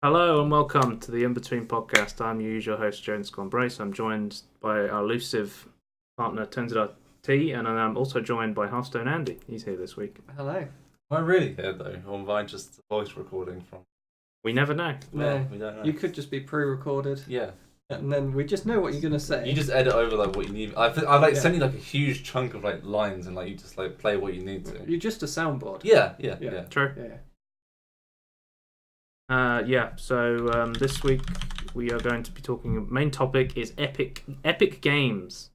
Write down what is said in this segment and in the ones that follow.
Hello and welcome to the Inbetween Podcast. I'm your usual host, Jones Gombrace. I'm joined by our elusive partner, Tenzidar T, and I'm also joined by Hearthstone Andy. He's here this week. Hello. Am I really here though, or am I just a voice recording from? We never know. No, we don't know. you could just be pre-recorded. Yeah. And then we just know what you're gonna say. You just edit over like what you need. I send you like a huge chunk of like lines, and like you just like play what you need to. You're just a soundboard. Yeah. True. Yeah. So this week we are going to be talking. Main topic is epic games.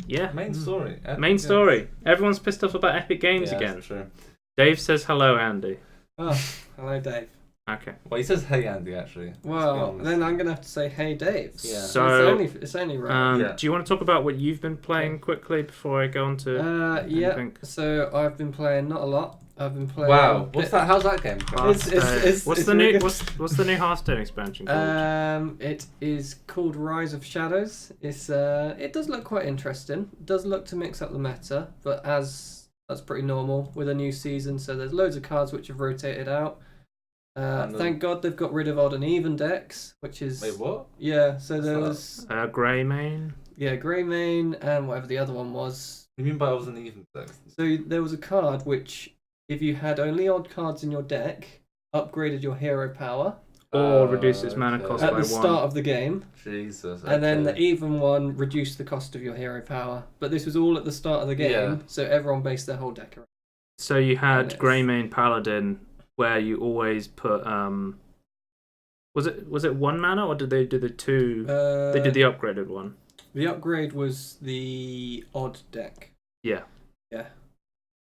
Yeah. Main story. Main story. Everyone's pissed off about epic games again. That's true. Dave says hello, Andy. Oh, hello, Dave. Okay. Well, he says hey Andy actually. Well, then I'm gonna have to say hey, Dave. Yeah. So it's only right. Yeah. Do you want to talk about what you've been playing quickly before I go on to? Yeah. anything? So I've been playing not a lot. I've been playing. Wow. What's that? How's that game? What's the new what's the new Hearthstone expansion called? It is called Rise of Shadows. It's it does look quite interesting. It does look to mix up the meta, but that's pretty normal with a new season. So there's loads of cards which have rotated out. Thank God they've got rid of odd and even decks, which is Wait, what? Yeah. So there was Greymane. Yeah, Greymane and whatever the other one was. What do you mean by odds and even decks? So there was a card which, if you had only odd cards in your deck, upgraded your hero power. Or reduce its mana cost at by the 1. start of the game. Jesus. And then the even one reduced the cost of your hero power. But this was all at the start of the game, so everyone based their whole deck around. So you had Greymane Paladin, where you always put was it 1 mana, or did they do the 2? They did the upgraded one. The upgrade was the odd deck. Yeah.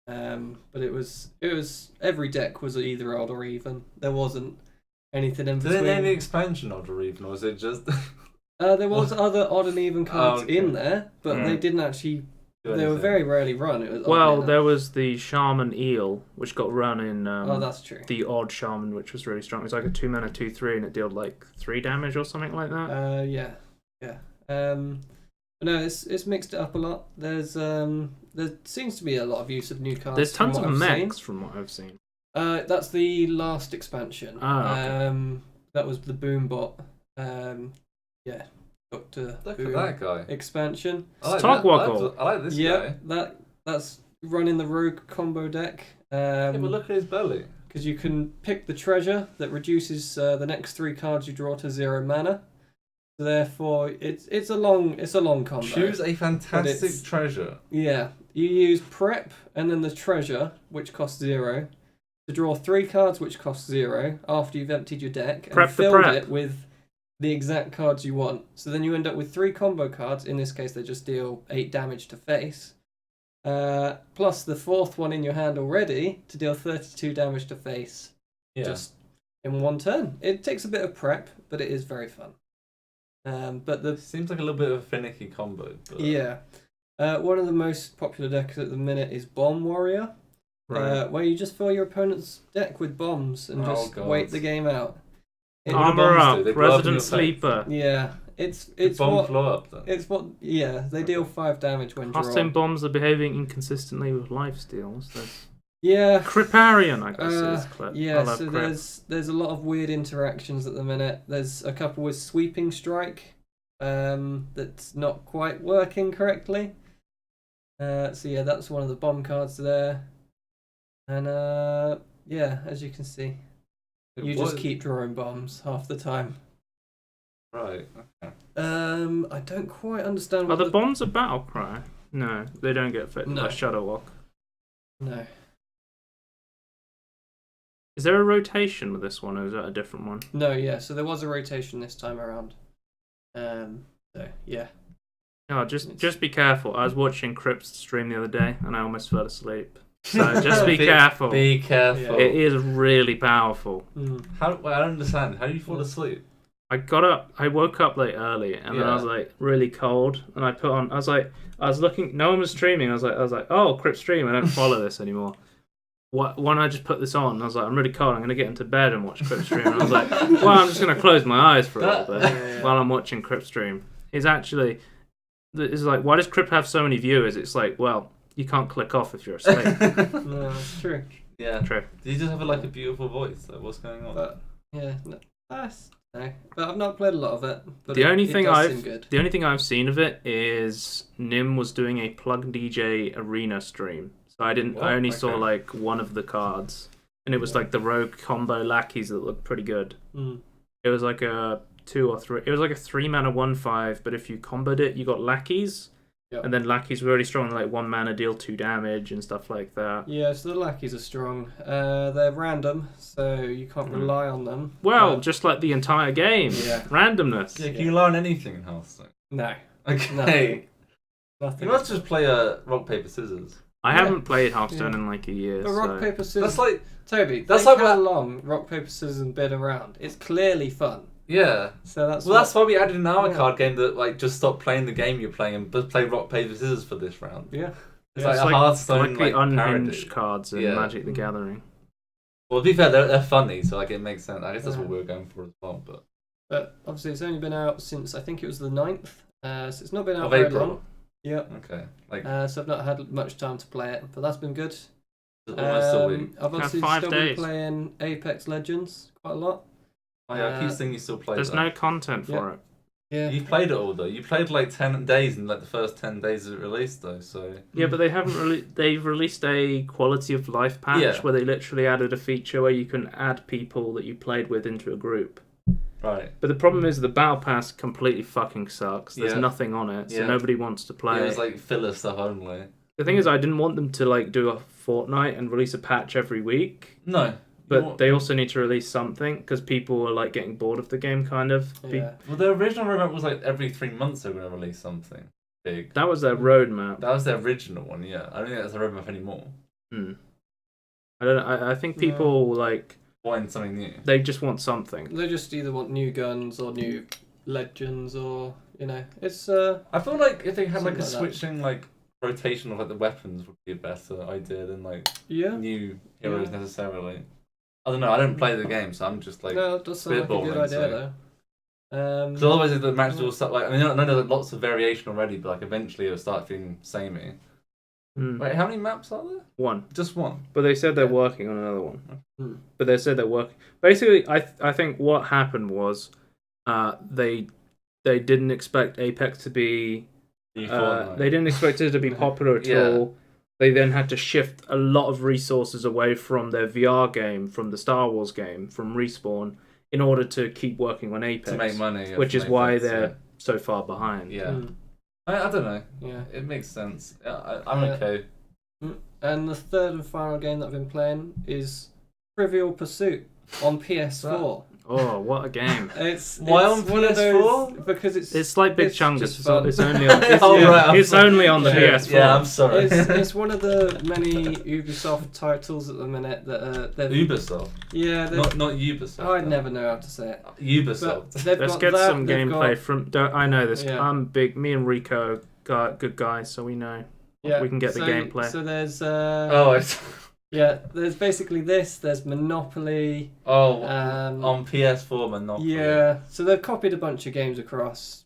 But it was every deck was either odd or even. There wasn't anything in between. Did they name the expansion odd or even, or was it just? There was other odd and even cards in there, but they didn't actually. They were very rarely run. It was there was the Shaman Eel, which got run in. That's true. The odd Shaman, which was really strong. It was like a 2 mana 2/3, and it dealt like 3 damage or something like that. Yeah. But no, it's mixed it up a lot. There seems to be a lot of use of new cards. There's tons of mechs from what I've seen. That's the last expansion. Okay. That was the Boombot. Dr. Look Boom at that guy. expansion. It's Togwaggle. I like this guy. That's running the rogue combo deck. Yeah, but look at his belly. Because you can pick the treasure that reduces the next 3 cards you draw to 0 mana. So therefore, it's a long combo. Choose a fantastic treasure. Yeah, you use prep and then the treasure, which costs 0, to draw 3 cards which cost 0 after you've emptied your deck and filled it with the exact cards you want. So then you end up with 3 combo cards. In this case, they just deal 8 damage to face. Plus the 4th one in your hand already to deal 32 damage to face. Yeah. Just in 1 turn. It takes a bit of prep, but it is very fun. But the Seems like a little bit of a finicky combo. But... Yeah. One of the most popular decks at the minute is Bomb Warrior. Right. Where you just fill your opponent's deck with bombs and just wait the game out. Armor up, Resident Sleeper. Yeah, it's bomb what flow up then. it's what they deal 5 damage when Hearthstone drawn. bombs are behaving inconsistently with lifesteal. What's this? Yeah. Criparian, I guess it is clip. Yeah, so there's a lot of weird interactions at the minute. There's a couple with Sweeping Strike, that's not quite working correctly. So yeah, that's one of the bomb cards there. And yeah, as you can see. You just keep drawing bombs half the time. Right. Okay. I don't quite understand. Are the bombs a battle cry? No, they don't get affected by Shadow Walk. No. Is there a rotation with this one, or is that a different one? No, yeah. So there was a rotation this time around. So yeah. Oh, just be careful. I was watching Crypt's stream the other day, and I almost fell asleep. So just be careful. Be careful. It is really powerful. I don't understand. How do you fall asleep? I got up. I woke up like early, and then I was like really cold, and I put on. I was looking. No one was streaming. I was like, oh, Crypt stream. I don't follow this anymore. When I just put this on, I was like, I'm really cold. I'm gonna get into bed and watch Crypt stream. And I was like, well, I'm just gonna close my eyes for a little bit while I'm watching Crypt stream. It's like, why does Crypt have so many viewers? It's like, well, you can't click off if you're asleep. No, that's true. Yeah. True. Do you just have a beautiful voice? Like, what's going on? Yeah, no, no, but I've not played a lot of it. But The only thing the only thing I've seen of it is Nim was doing a Plug DJ arena stream. So I only saw like one of the cards, and it was like the rogue combo lackeys that looked pretty good. It was like a 2 or 3. It was like a 3-mana 1/5, but if you comboed it, you got lackeys. Yep. And then lackeys were really strong, like 1 mana deal 2 damage and stuff like that. Yeah, so the lackeys are strong. They're random, so you can't rely on them. Well, just like the entire game. Yeah. Randomness. Yeah, can you rely on anything in Hearthstone? No. Okay. Nothing. You must just play rock, paper, scissors. I haven't played Hearthstone in like a year. But rock, paper, scissors. That's like... Toby, that's think like how long rock, paper, scissors and been around. It's clearly fun. Yeah. So that's that's why we added an hour card game that like just stop playing the game you're playing and just play rock paper scissors for this round. Yeah. It's like a Hearthstone like the unhinged parody. cards in Magic the Gathering. Well, to be fair, they're funny, so like it makes sense. I guess that's what we were going for as well. But obviously, it's only been out since I think it was the 9th. So it's not been out of very April. long. Yeah. Okay. So I've not had much time to play it, but that's been good. Almost a week. I've obviously still been playing Apex Legends quite a lot. Oh yeah, I keep seeing you still play. There's no content for it. Yeah. You played it all though. You played like 10 days in like the first 10 days of it released though. So yeah, but they haven't they've released a quality of life patch where they literally added a feature where you can add people that you played with into a group. Right. But the problem is the battle pass completely fucking sucks. There's nothing on it, so nobody wants to play. Yeah, it's like filler stuff only. The thing is, I didn't want them to like do a fortnight and release a patch every week. No. But they also need to release something because people were like getting bored of the game, kind of. Yeah. Well, the original roadmap was like every 3 months they were going to release something big. That was their roadmap. That was their original one, yeah. I don't think that's the roadmap anymore. I don't know. I think people like want something new. They just want something. They just either want new guns or new legends, or it's. I feel like if they had like a switching like rotation of like the weapons would be a better idea than like new heroes necessarily. I don't know. I don't play the game, so I'm just like. No, it does sound like a good idea though. Because otherwise, the matches will start like. I mean, I know there's lots of variation already, but like eventually it'll start feeling samey. Wait, how many maps are there? 1. Just 1. But they said they're working on another one. But they said they're working. Basically, I think what happened was, they didn't expect Apex to be. They didn't expect it to be popular at all. They then had to shift a lot of resources away from their VR game, from the Star Wars game, from Respawn, in order to keep working on Apex. To make money. Which is why they're so far behind. Yeah. I don't know. Yeah. It makes sense. I'm okay. And the third and final game that I've been playing is Trivial Pursuit on PS4. Oh, what a game! Why on PS4? Because it's like Big Chungus. It's only on. It's only on the PS4. Yeah, I'm sorry. It's one of the many Ubisoft titles at the minute that Ubisoft. Yeah, not Ubisoft. I never know how to say it. Ubisoft. Let's get some gameplay from. I know this. I'm big. Me and Rico got good guys, so we know. Yeah, we can get the gameplay. So there's. Yeah, there's basically this. There's Monopoly. On PS4 Monopoly. Yeah, so they've copied a bunch of games across.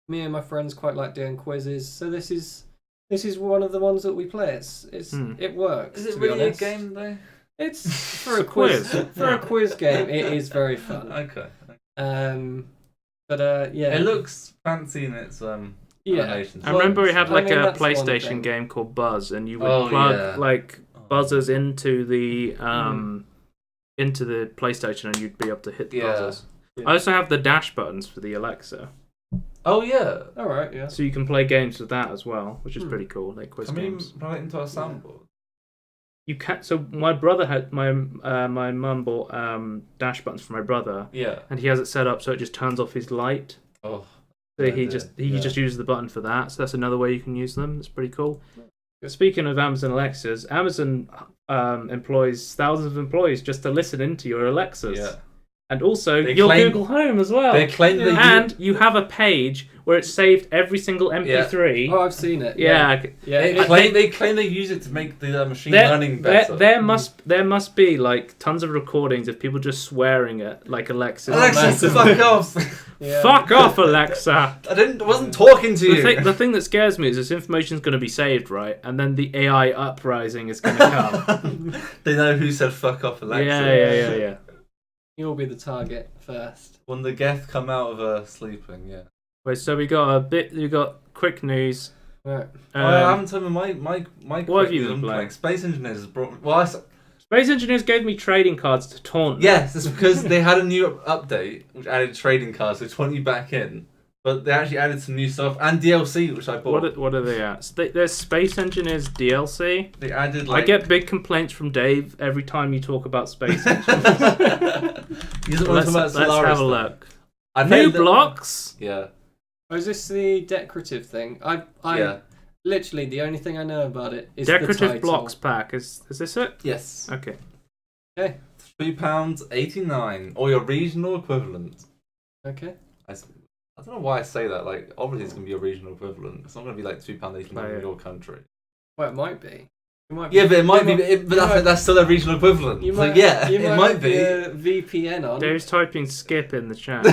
Me and my friends quite like doing quizzes, so this is one of the ones that we play. It works. Is it really a game though? It's for a quiz. For a quiz game, it is very fun. Okay. It looks fancy in its animations. I remember we had like a PlayStation game called Buzz, and you would plug like buzzers into the PlayStation, and you'd be able to hit the buzzers. I also have the dash buttons for the Alexa. Oh yeah. All right. Yeah. So you can play games with that as well, which is pretty cool. Like quiz games. Can we plug it into our soundboard? You can. So my brother had my mum bought dash buttons for my brother. Yeah. And he has it set up so it just turns off his light. Oh. So he just uses the button for that. So that's another way you can use them. It's pretty cool. Speaking of Amazon Alexas, Amazon employs thousands of employees just to listen into your Alexas. Yeah. And also your Google Home as well. They claim you have a page where it's saved every single MP3. Yeah. Oh, I've seen it. Yeah. They claim they use it to make the machine learning better. There must be like tons of recordings of people just swearing at like Alexa. Alexa, fuck off! Fuck off, Alexa! I wasn't talking to you. The thing that scares me is this information's going to be saved, right? And then the AI uprising is going to come. They know who said fuck off, Alexa. Yeah. You'll be the target first. When the Geth come out of sleeping, yeah. Wait, so we got quick news. Right. I haven't told you my what have you been playing? Space Engineers has brought... Space Engineers gave me trading cards to taunt. Yes, it's because they had a new update which added trading cards to taunt you back in. But they actually added some new stuff and DLC, which I bought. What are they at? There's Space Engineers DLC. They added I get big complaints from Dave every time you talk about Space Engineers. Let's have a look. New blocks? Yeah. Oh, is this the decorative thing? I literally the only thing I know about it is decorative the title. blocks pack. Is this it? Yes. Okay. Okay. £3.89, or your regional equivalent. Okay. I don't know why I say that. Like, obviously, it's gonna be a regional equivalent. It's not gonna be like £2.89 in your country. Well, it might be. But it might be. But that's still a regional equivalent. It might be. A VPN on. Dave's typing skip in the chat.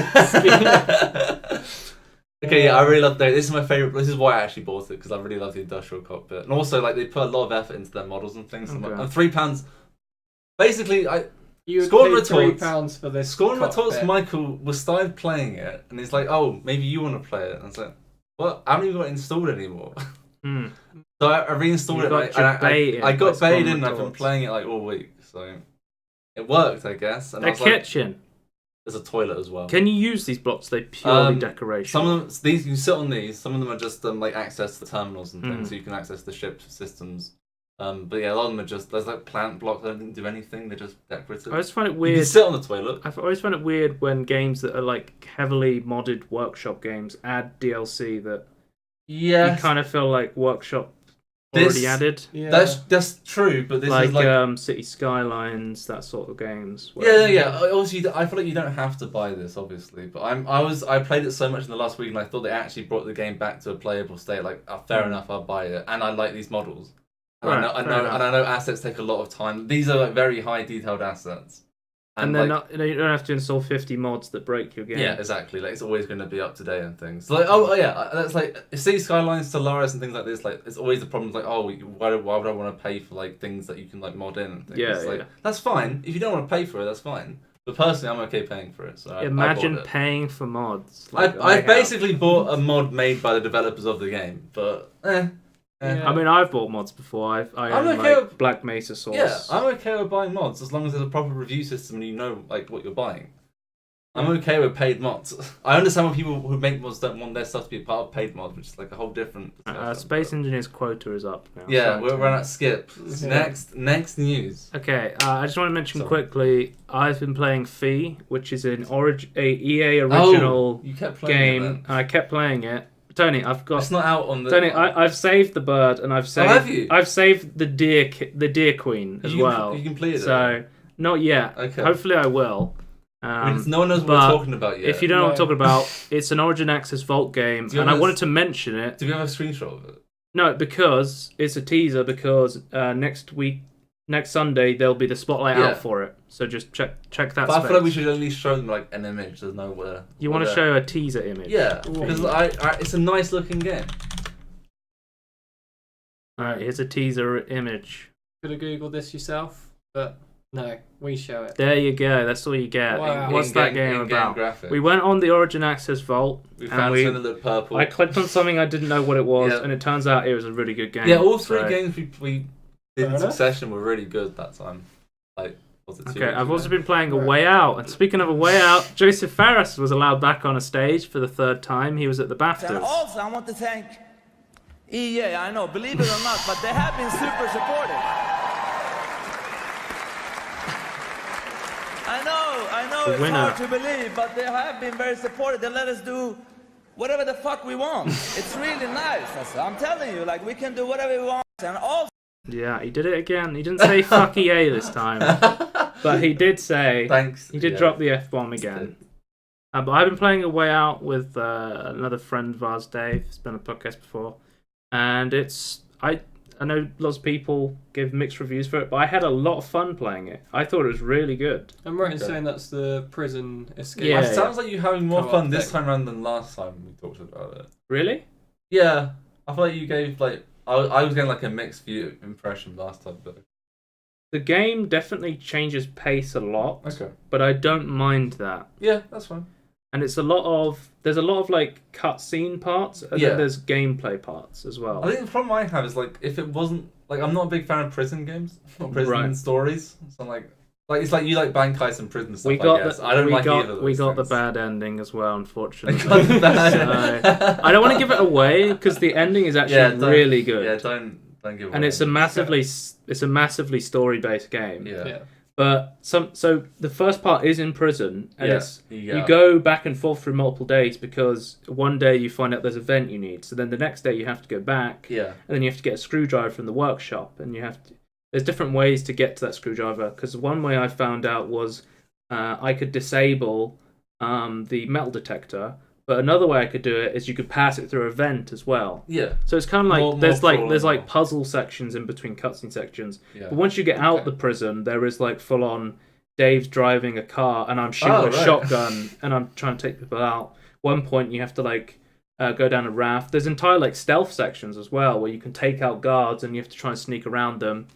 Okay, yeah, I really love that. This is my favorite. This is why I actually bought it, because I really love the industrial cockpit, and also like they put a lot of effort into their models and things. Okay. And £3. Basically, you paid £3 for this. Scoring Retorts Michael started playing it, and he's like, "Oh, maybe you want to play it." And I was like, "Well, I haven't even got it installed anymore." So I reinstalled it. I got baited in, and I've been playing it like all week. So it worked, I guess. And the kitchen. There's a toilet as well. Can you use these blocks? They're purely decoration. Some of them, you can sit on these. Some of them are just like access to terminals and things, so you can access the ship systems. But yeah, a lot of them are just there's like plant blocks that don't do anything. They're just decorative. I always find it weird. You can sit on the toilet. I've always found it weird when games that are like heavily modded workshop games add DLC that you kind of feel like workshop already added. Yeah. That's true, but this like, is like City Skylines, that sort of games. Yeah. Obviously, I feel like you don't have to buy this, obviously, but I played it so much in the last week, and I thought they actually brought the game back to a playable state. Like, fair enough, I'll buy it, and I like these models. And I know assets take a lot of time. These are like very high detailed assets. And they're not. You don't have to install 50 mods that break your game. Yeah, exactly. Like, it's always going to be up to date and things. So, like, that's like City Skylines, Stellaris, and things like this. Like, it's always the problem. Like, why would I want to pay for like things that you can like mod in and things? Yeah, that's fine. If you don't want to pay for it, that's fine. But personally, I'm okay paying for it. So imagine I bought it. paying for mods. I basically bought a mod made by the developers of the game, but Yeah. I mean, I've bought mods before. I own like Black Mesa Source. Yeah, I'm okay with buying mods as long as there's a proper review system and you know like what you're buying. I'm okay with paid mods. I understand when people who make mods don't want their stuff to be a part of paid mods, which is like a whole different. Space Engineers quota is up now. Yeah, we're at skip. Next news. Okay, I just want to mention quickly. I've been playing Fee, which is an EA original game, and I kept playing it. Tony, I've got. It's not out on the. Tony, I've saved the bird, and I've saved. Oh, have you? I've saved the deer queen as well. You completed it. So not yet. Okay. Hopefully, I will. No one knows what we're talking about yet. If you don't know what I'm talking about, it's an Origin Access Vault game, and I wanted to mention it. Do we have a screenshot of it? No, because it's a teaser. Because next Sunday, there'll be the spotlight out for it. So just check that. But I feel like we should at least show them like an image. There's nowhere. You want to show a teaser image? Yeah, because it's a nice looking game. Alright, here's a teaser image. Could have Googled this yourself, but no, we show it. There you go. That's all you get. Wow. What's that game about? Graphics. We went on the Origin Access Vault. We found something that looked purple. I clicked on something I didn't know what it was, and it turns out it was a really good game. Yeah, all three games we did in succession were really good that time. Like. Okay, I've also been playing A Way Out. And speaking of A Way Out, Joseph Ferris was allowed back on a stage for the third time. He was at the BAFTAs. And also, I want to thank EA. I know, believe it or not, but they have been super supportive. I know it's hard to believe, but they have been very supportive. They let us do whatever the fuck we want. It's really nice. I'm telling you, like, we can do whatever we want. And also, yeah, he did it again. He didn't say fuck EA this time. But he did say... Thanks. He did drop the F-bomb again. But I've been playing A Way Out with another friend of ours, Dave. He's been on a podcast before. And it's... I know lots of people give mixed reviews for it, but I had a lot of fun playing it. I thought it was really good. I'm right in saying that's the prison escape. Yeah, it sounds like you're having more fun this time around than last time we talked about it. Really? Yeah. I feel like you gave, like... I was getting like a mixed view impression last time, but The game definitely changes pace a lot. Okay. But I don't mind that. Yeah, that's fine. And there's a lot of like cutscene parts, and then there's gameplay parts as well. I think the problem I have is like if it wasn't like I'm not a big fan of prison games or prison stories. So I'm like it's like you like Bankai's and prison stuff. I don't like either of those We got things. the bad ending as well, unfortunately. So, I don't want to give it away because the ending is actually really good. Yeah, don't give it away. And it's a massively story-based game. Yeah. But so the first part is in prison, and you go go back and forth through multiple days because one day you find out there's a vent you need, so then the next day you have to go back, and then you have to get a screwdriver from the workshop, and there's different ways to get to that screwdriver. Because one way I found out was I could disable the metal detector. But another way I could do it is you could pass it through a vent as well. Yeah. So it's kind of like there's like puzzle sections in between cutscene sections. Yeah. But once you get out the prison, there is like full on Dave's driving a car and I'm shooting a shotgun and I'm trying to take people out. One point you have to like go down a raft. There's entire like stealth sections as well where you can take out guards and you have to try and sneak around them.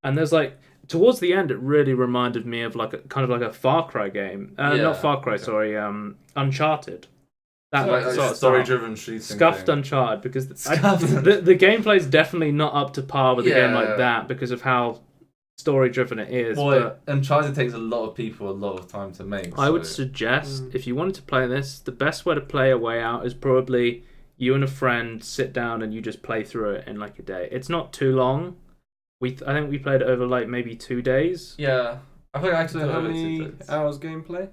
And there's like towards the end, it really reminded me of like a Far Cry game. Not Far Cry, sorry, Uncharted. That sort of story-driven shooting Scuffed thing. Uncharted, because the gameplay is definitely not up to par with a game like that because of how story-driven it is. But Uncharted takes a lot of people a lot of time to make. I would suggest, if you wanted to play this, the best way to play A Way Out is probably you and a friend sit down and you just play through it in like a day. It's not too long. I think we played it over like maybe 2 days. Yeah. I think So how many hours gameplay?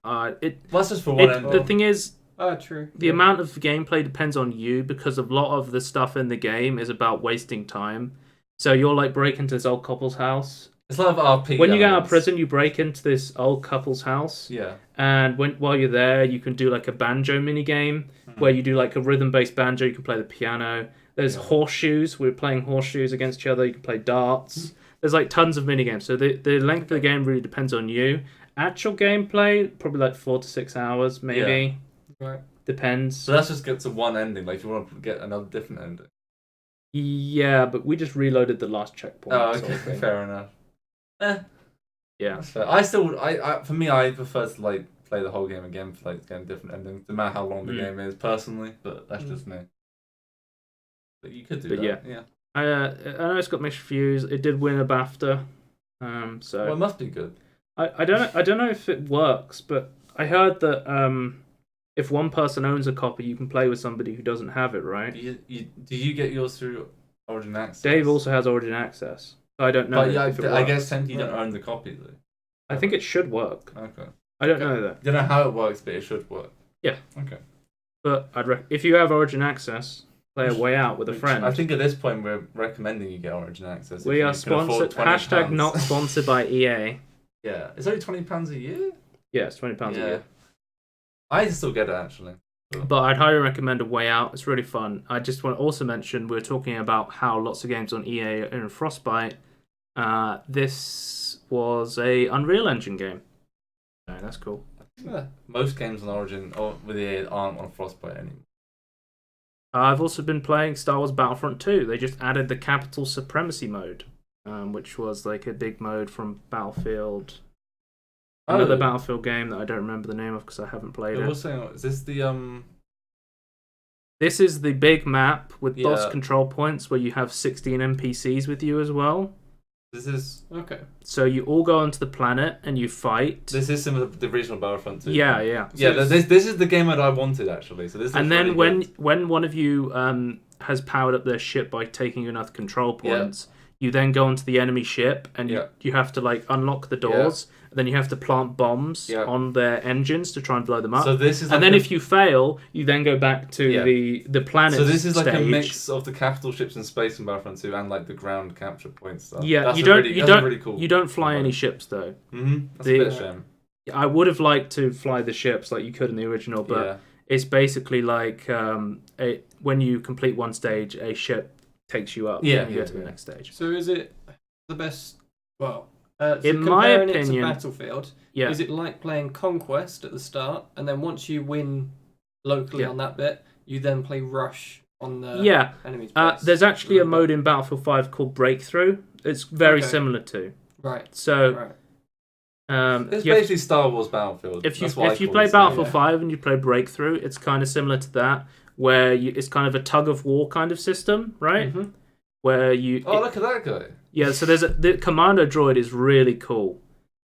That's just for one end. The thing is, true. The amount of gameplay depends on you because a lot of the stuff in the game is about wasting time. So you'll like break into this old couple's house. It's a lot of RP. When you get out of prison, you break into this old couple's house. Yeah. And while you're there, you can do like a banjo mini game where you do like a rhythm-based banjo. You can play the piano. There's horseshoes. We're playing horseshoes against each other. You can play darts. There's like tons of mini games. So the length of the game really depends on you. Actual gameplay, probably like 4 to 6 hours, maybe. Yeah. Right. Depends. So let's just get to one ending. Like, if you want to get another different ending. Yeah, but we just reloaded the last checkpoint. Oh, okay. Fair enough. Yeah. That's fair. I prefer to like play the whole game again for like getting different endings, no matter how long the game is, personally. But that's just me. But you could do that. Yeah. I know it's got mixed reviews. It did win a BAFTA. So it must be good. I don't know if it works, but I heard that if one person owns a copy, you can play with somebody who doesn't have it, right? Do you get yours through Origin Access? Dave also has Origin Access. So I don't know. But if it works. I guess technically you don't own the copy though. I think it should work. Okay. I don't know though. I don't know how it works, but it should work. Yeah. Okay. But if you have Origin Access, play A Way Out with a friend. I think at this point we're recommending you get Origin Access. We are sponsored. # not sponsored by EA. Yeah, it's only £20 a year. Yeah, it's £20 a year. I still get it actually. But I'd highly recommend A Way Out. It's really fun. I just want to also mention we were talking about how lots of games on EA are in Frostbite. This was a Unreal Engine game. So that's cool. Yeah. Most games on Origin or with EA aren't on Frostbite anymore. I've also been playing Star Wars Battlefront 2. They just added the Capital Supremacy mode. Which was like a big mode from Battlefield. Another Battlefield game that I don't remember the name of because I haven't played it. Is this the This is the big map with DOS control points where you have 16 NPCs with you as well. This is okay. So you all go onto the planet and you fight. This is similar to the original Battlefront 2. Yeah. So this is the game that I wanted actually. So this. And then when one of you has powered up their ship by taking enough control points. You then go onto the enemy ship and you have to like unlock the doors. And then you have to plant bombs on their engines to try and blow them up. So this is and then if you fail, you then go back to the planet. So this is like stage. a mix of the capital ships in space in Battlefront 2 and like the ground capture point stuff. Yeah, that's really cool. You don't fly any ships though. That's a bit of a shame. I would have liked to fly the ships like you could in the original, but it's basically like when you complete one stage, a ship takes you up and you go to the next stage. So is it the best? Well, in my opinion, it to Battlefield, is it like playing Conquest at the start, and then once you win locally on that bit, you then play Rush on the enemy's base. There's actually a mode in Battlefield 5 called Breakthrough. It's very similar to. Right. So, it's basically Star Wars Battlefield. If you play Battlefield 5 and you play Breakthrough, it's kind of similar to that, where it's kind of a tug of war kind of system, right? Mm-hmm. Where you. Oh, look at that guy. Yeah, so the commando droid is really cool.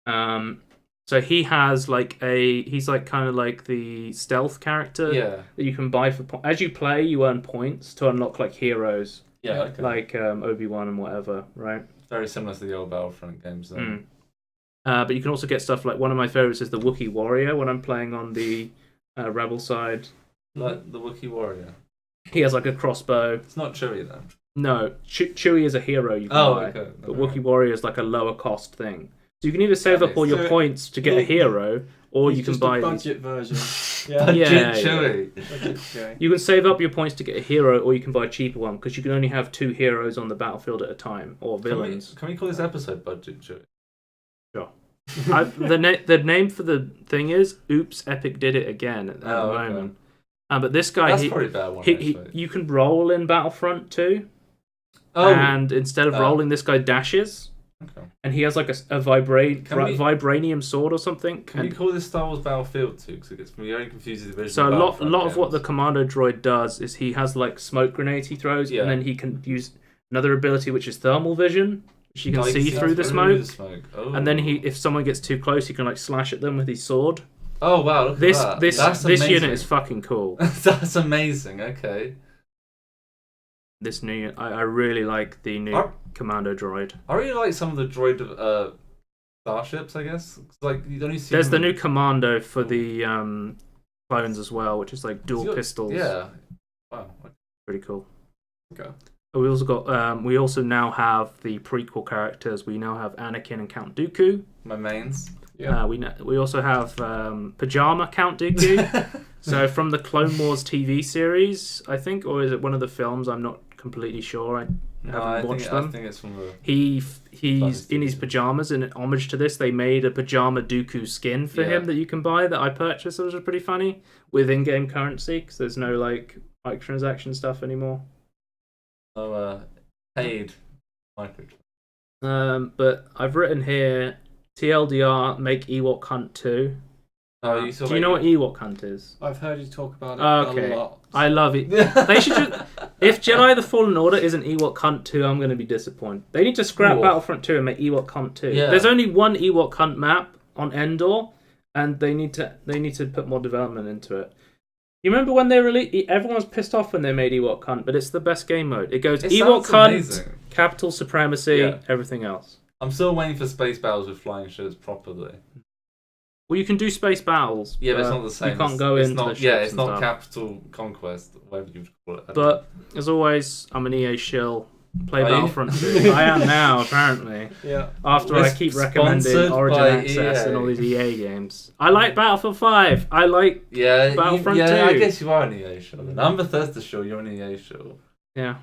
So he has he's like kind of like the stealth character that you can buy for as you play. You earn points to unlock like heroes. Yeah, okay. Like Obi-Wan and whatever, right? Very similar to the old Battlefront games, though. But you can also get stuff like one of my favorites is the Wookiee Warrior when I'm playing on the Rebel side. Like the Wookiee Warrior. He has like a crossbow. It's not Chewie then. No, Chewie is a hero you can buy. Okay. But Wookiee Warrior is like a lower cost thing. So you can either save up all your points to get a hero, or you can buy a budget version. Budget Chewie. You can save up your points to get a hero, or you can buy a cheaper one because you can only have 2 heroes on the battlefield at a time, or villains. Can we call this episode Budget Chewie? Sure. The name for the thing is "Oops, Epic did it again" at the moment. But this guy, that's probably a bad one. You can roll in Battlefront 2. And instead of rolling, this guy dashes. Okay. And he has like a vibranium sword or something. Can you call this Star Wars Battlefield 2? Because it gets me very confused with the original. So a lot of what the commando droid does is he has like smoke grenades he throws, and then he can use another ability which is thermal vision, which you can see through the smoke. And then if someone gets too close, he can like slash at them with his sword. Oh wow! Look at that. This unit is fucking cool. That's amazing. Okay. This new, I really like the new commando droid. I really like some of the droid starships. I guess like you only see. There's the new commando for the clones as well, which is like dual pistols. Yeah. Wow. Pretty cool. Okay. We also got. We also now have the prequel characters. We now have Anakin and Count Dooku. My mains. Yeah. We also have Pajama Count Dooku. So from the Clone Wars TV series, I think, or is it one of the films? I'm not completely sure. I haven't watched them. I think it's from the. He's in his pajamas, and in homage to this, they made a pajama Dooku skin for him that you can buy that I purchased. It was pretty funny with in-game currency because there's no like microtransaction stuff anymore. So paid microtransaction. But I've written here. TLDR, make Ewok Hunt 2. Do you know what Ewok Hunt is? I've heard you talk about it a lot. I love it. They should just... If Jedi The Fallen Order isn't Ewok Hunt 2, I'm going to be disappointed. They need to scrap Battlefront 2 and make Ewok Hunt 2. Yeah. There's only one Ewok Hunt map on Endor, and they need to put more development into it. You remember when they released... Everyone was pissed off when they made Ewok Hunt, but it's the best game mode. It goes Ewok Hunt, Capital Supremacy, everything else. I'm still waiting for space battles with flying ships properly. Well, you can do space battles. Yeah, but it's not the same. You can't go into the ships. Yeah, it's not Capital Conquest, whatever you call it. But as always, I'm an EA shill. Play Battlefront 2. I am now, apparently. Yeah. After I keep recommending Origin Access and all these EA games. I like Battlefield 5. I like Battlefront 2. Yeah, I guess you are an EA shill. I'm Bethesda shill, you're an EA shill. Yeah. How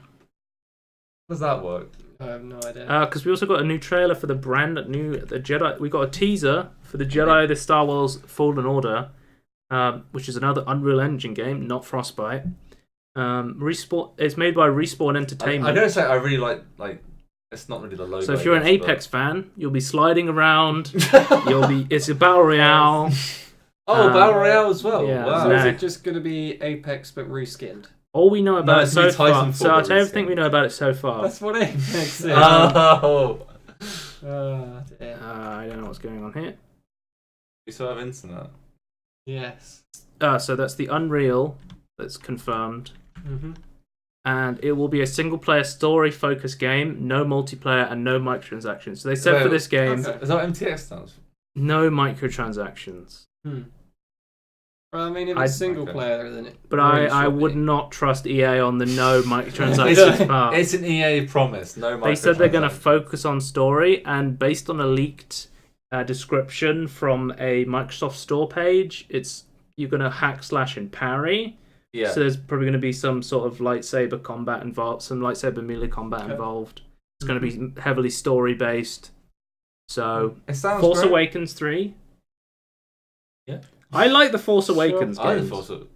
does that work? I have no idea. Because we also got a new trailer for the Jedi. We got a teaser for the Jedi: The Star Wars Fallen Order, which is another Unreal Engine game, not Frostbite. Respawn. It's made by Respawn Entertainment. I gotta say, I really like. It's not really the logo. So if you're an Apex fan, you'll be sliding around. It's a battle royale. Battle royale as well. Yeah, wow. So is it just going to be Apex but reskinned? All we know about it so far. So I'll tell you everything we know about it so far. That's what Apex is. Oh. I don't know what's going on here. We still have internet. Yes. So that's the Unreal that's confirmed. Mm-hmm. And it will be a single-player story-focused game, no multiplayer and no microtransactions. So they said for this game... Is that what MTX stands for? No microtransactions. Well, I mean, if it's single player, then it... But I would not trust EA on the no microtransactions part. It's an EA promise, no microtransactions. They said they're going to focus on story, and based on a leaked description from a Microsoft Store page, you're going to hack, slash, and parry. Yeah. So there's probably going to be some sort of lightsaber combat involved, some lightsaber melee combat involved. It's going to be heavily story-based. So, it sounds Force great. Awakens 3... Yeah. I like the Force Awakens games.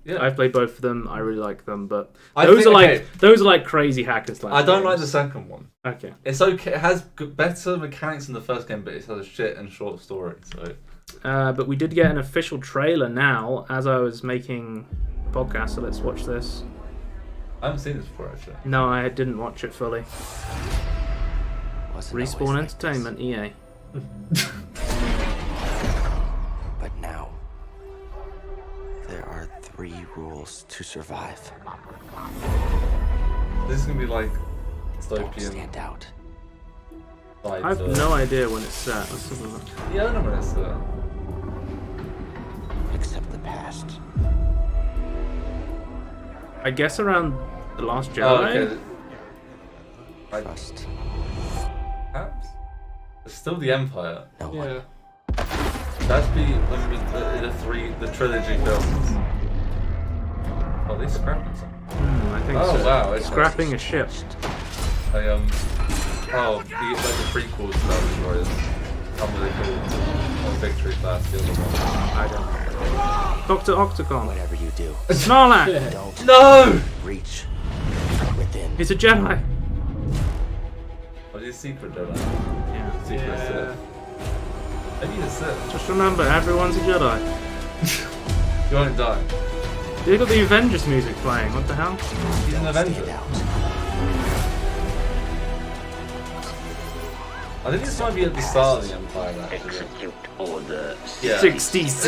I've played both of them. I really like them, but those are like crazy hack and slash. I don't like the second one. Okay, it's okay. It has better mechanics than the first game, but it has a shit and short story. So, but we did get an official trailer now as I was making a podcast. So let's watch this. I haven't seen this before, actually. No, I didn't watch it fully. Respawn Entertainment, EA. But now, there are 3 rules to survive. This is gonna be like Don't dystopian. stand out. I have no idea when it's set. Let's have a look. Yeah, I don't know when it's set. Accept the past. I guess around The Last Jedi. Oh, okay. Trust. Perhaps? It's still the Empire. No one. Yeah. That'd be the trilogy films. Oh, they scrapping something. I think Oh so. wow, it's Scrapping a ship. They the prequels to Star Destroyers. What are they called? One Victory Class, the other one. I don't know. Dr. Octagon. Whatever you do, Snorlax. Yeah. don't No! reach within. He's a Jedi. What is Secret Jedi? Yeah. Secret Sith. Maybe he's a Sith. Just remember, everyone's a Jedi. You won't die. They got the Avengers music playing. What the hell? He's an Stand Avenger. out. I think this might be at the start of the Empire, actually. Execute order. Yeah. 66.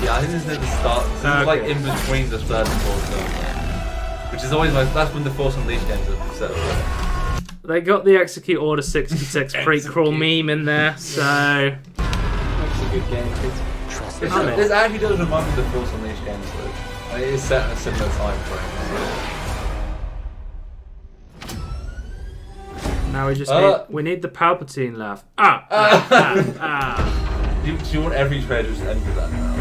Yeah, I think this is at the start. This is like Okay. in between the third and fourth film. Which is always like, that's when the Force Unleashed games are set up. They got the Execute Order 66 prequel meme in there, so... That's a good game. Trust This, me. this actually does remind me of the Force Unleashed games, though. And it is set in a similar time frame. Now we just Uh. need the Palpatine laugh. Do you want every trailer just to end with that now?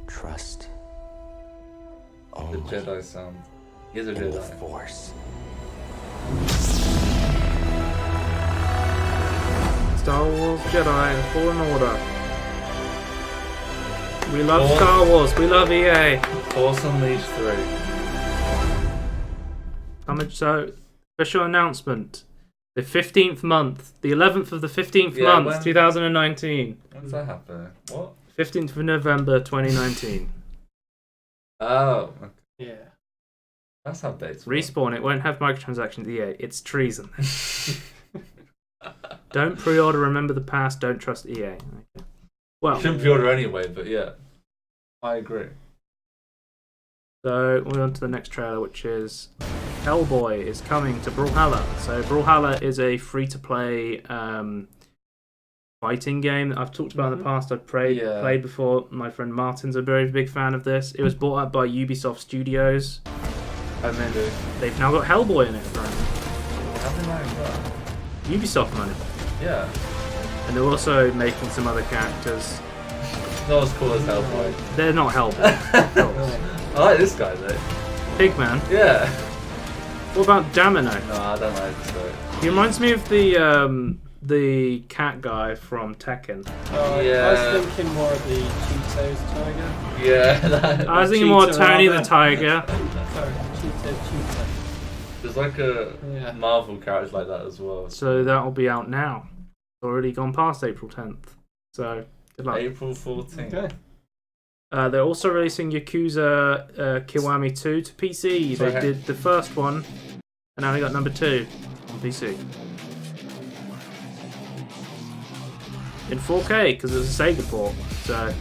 Trust. The Only Jedi sound. He's a in the Jedi. Force. Star Wars Jedi and Fallen Order. We love Force- Star Wars, we love EA. Force Unleashed 3. So, official announcement. The 15th month, the 11th of the 15th Yeah, month, when- 2019. When does that happen? What? 15th of November, 2019. Oh, okay. Yeah. That's how dates work. Respawn, it won't have microtransactions, EA. It's treason. Don't pre-order, remember the past, don't trust EA. Okay. Well, Shouldn't pre-order anyway, but yeah. I agree. so we're on to the next trailer, which is Hellboy is coming to Brawlhalla. So Brawlhalla is a free-to-play fighting game that I've talked about in the past. I've played before. My friend Martin's a very big fan of this. It was bought up by Ubisoft Studios, and then they've now got Hellboy in it, apparently. How did I know that? Ubisoft money. Yeah. And they're also making some other characters. Not as cool as Hellboy. They're not Hellboy. of course. I like this guy though. Pigman. Yeah. What about Domino? No, I don't like this guy. He reminds me of the cat guy from Tekken. Oh, Yeah. I was thinking more of the Cheetos tiger. Yeah. That, I was thinking more Cheetah Tony the rather. Tiger. Sorry, Cheeto. there's like a Yeah. Marvel character like that as well. So that'll be out now. It's already gone past April 10th. So good luck. April 14th. Okay. They're also releasing Yakuza Kiwami 2 to PC. Sorry. They did the first one, and now they got number 2 on PC. In 4K, because it's a Sega port. So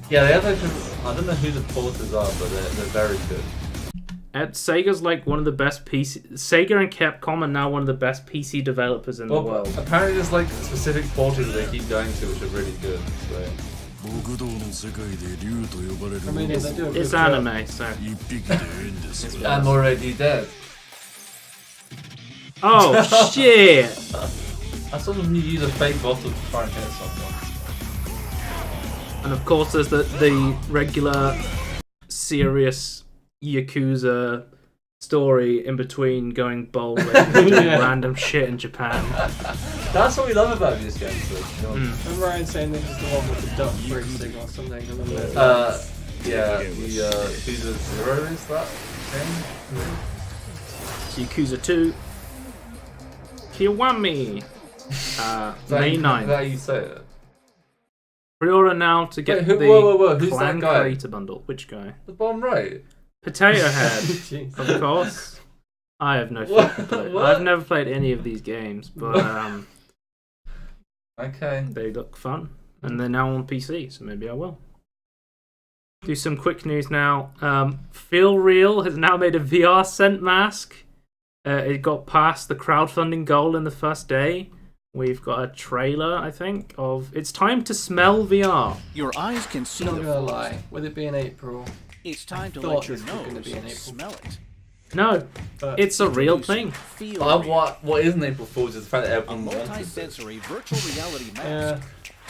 Yeah, they have like I don't know who the porters are, but they're very good. Sega's like one of the best PC. Sega and Capcom are now one of the best PC developers in the world. Apparently there's like specific porters that they keep going to which are really good. So. I mean, they do a good It's job. anime, so. I'm already dead. Oh shit! I saw them use a fake bottle to try and hit someone. And of course, there's the regular, serious Yakuza story in between going bowling and doing random shit in Japan. That's what we love about these games, though. I'm Ryan saying this is the one with the duck racing or something. Yeah, Yakuza 0 is that game? Yakuza 2. Kiwami. May 9th. Is that how you say it? Pre-order now to get Wait, the whoa, who's Clan that guy? Creator Bundle. Which guy? The bottom right. Potato Head, Jeez. of course. I have no What? fucking clue. What? I've never played any of these games, but Okay. they look fun. And they're now on PC, so maybe I will. Do some quick news now. Feel Real has now made a VR scent mask. It got past the crowdfunding goal in the first day. We've got a trailer, I think, of It's Time to Smell VR. Your eyes can see Not the gonna forest. lie, with it being April, It's time to thought let your this was gonna nose be in April. smell it. No, but it's a real Introduce thing. Feel But Real, what isn't April Fool's is the fact that a everyone wanted it. multi-sensory virtual reality yeah, mask.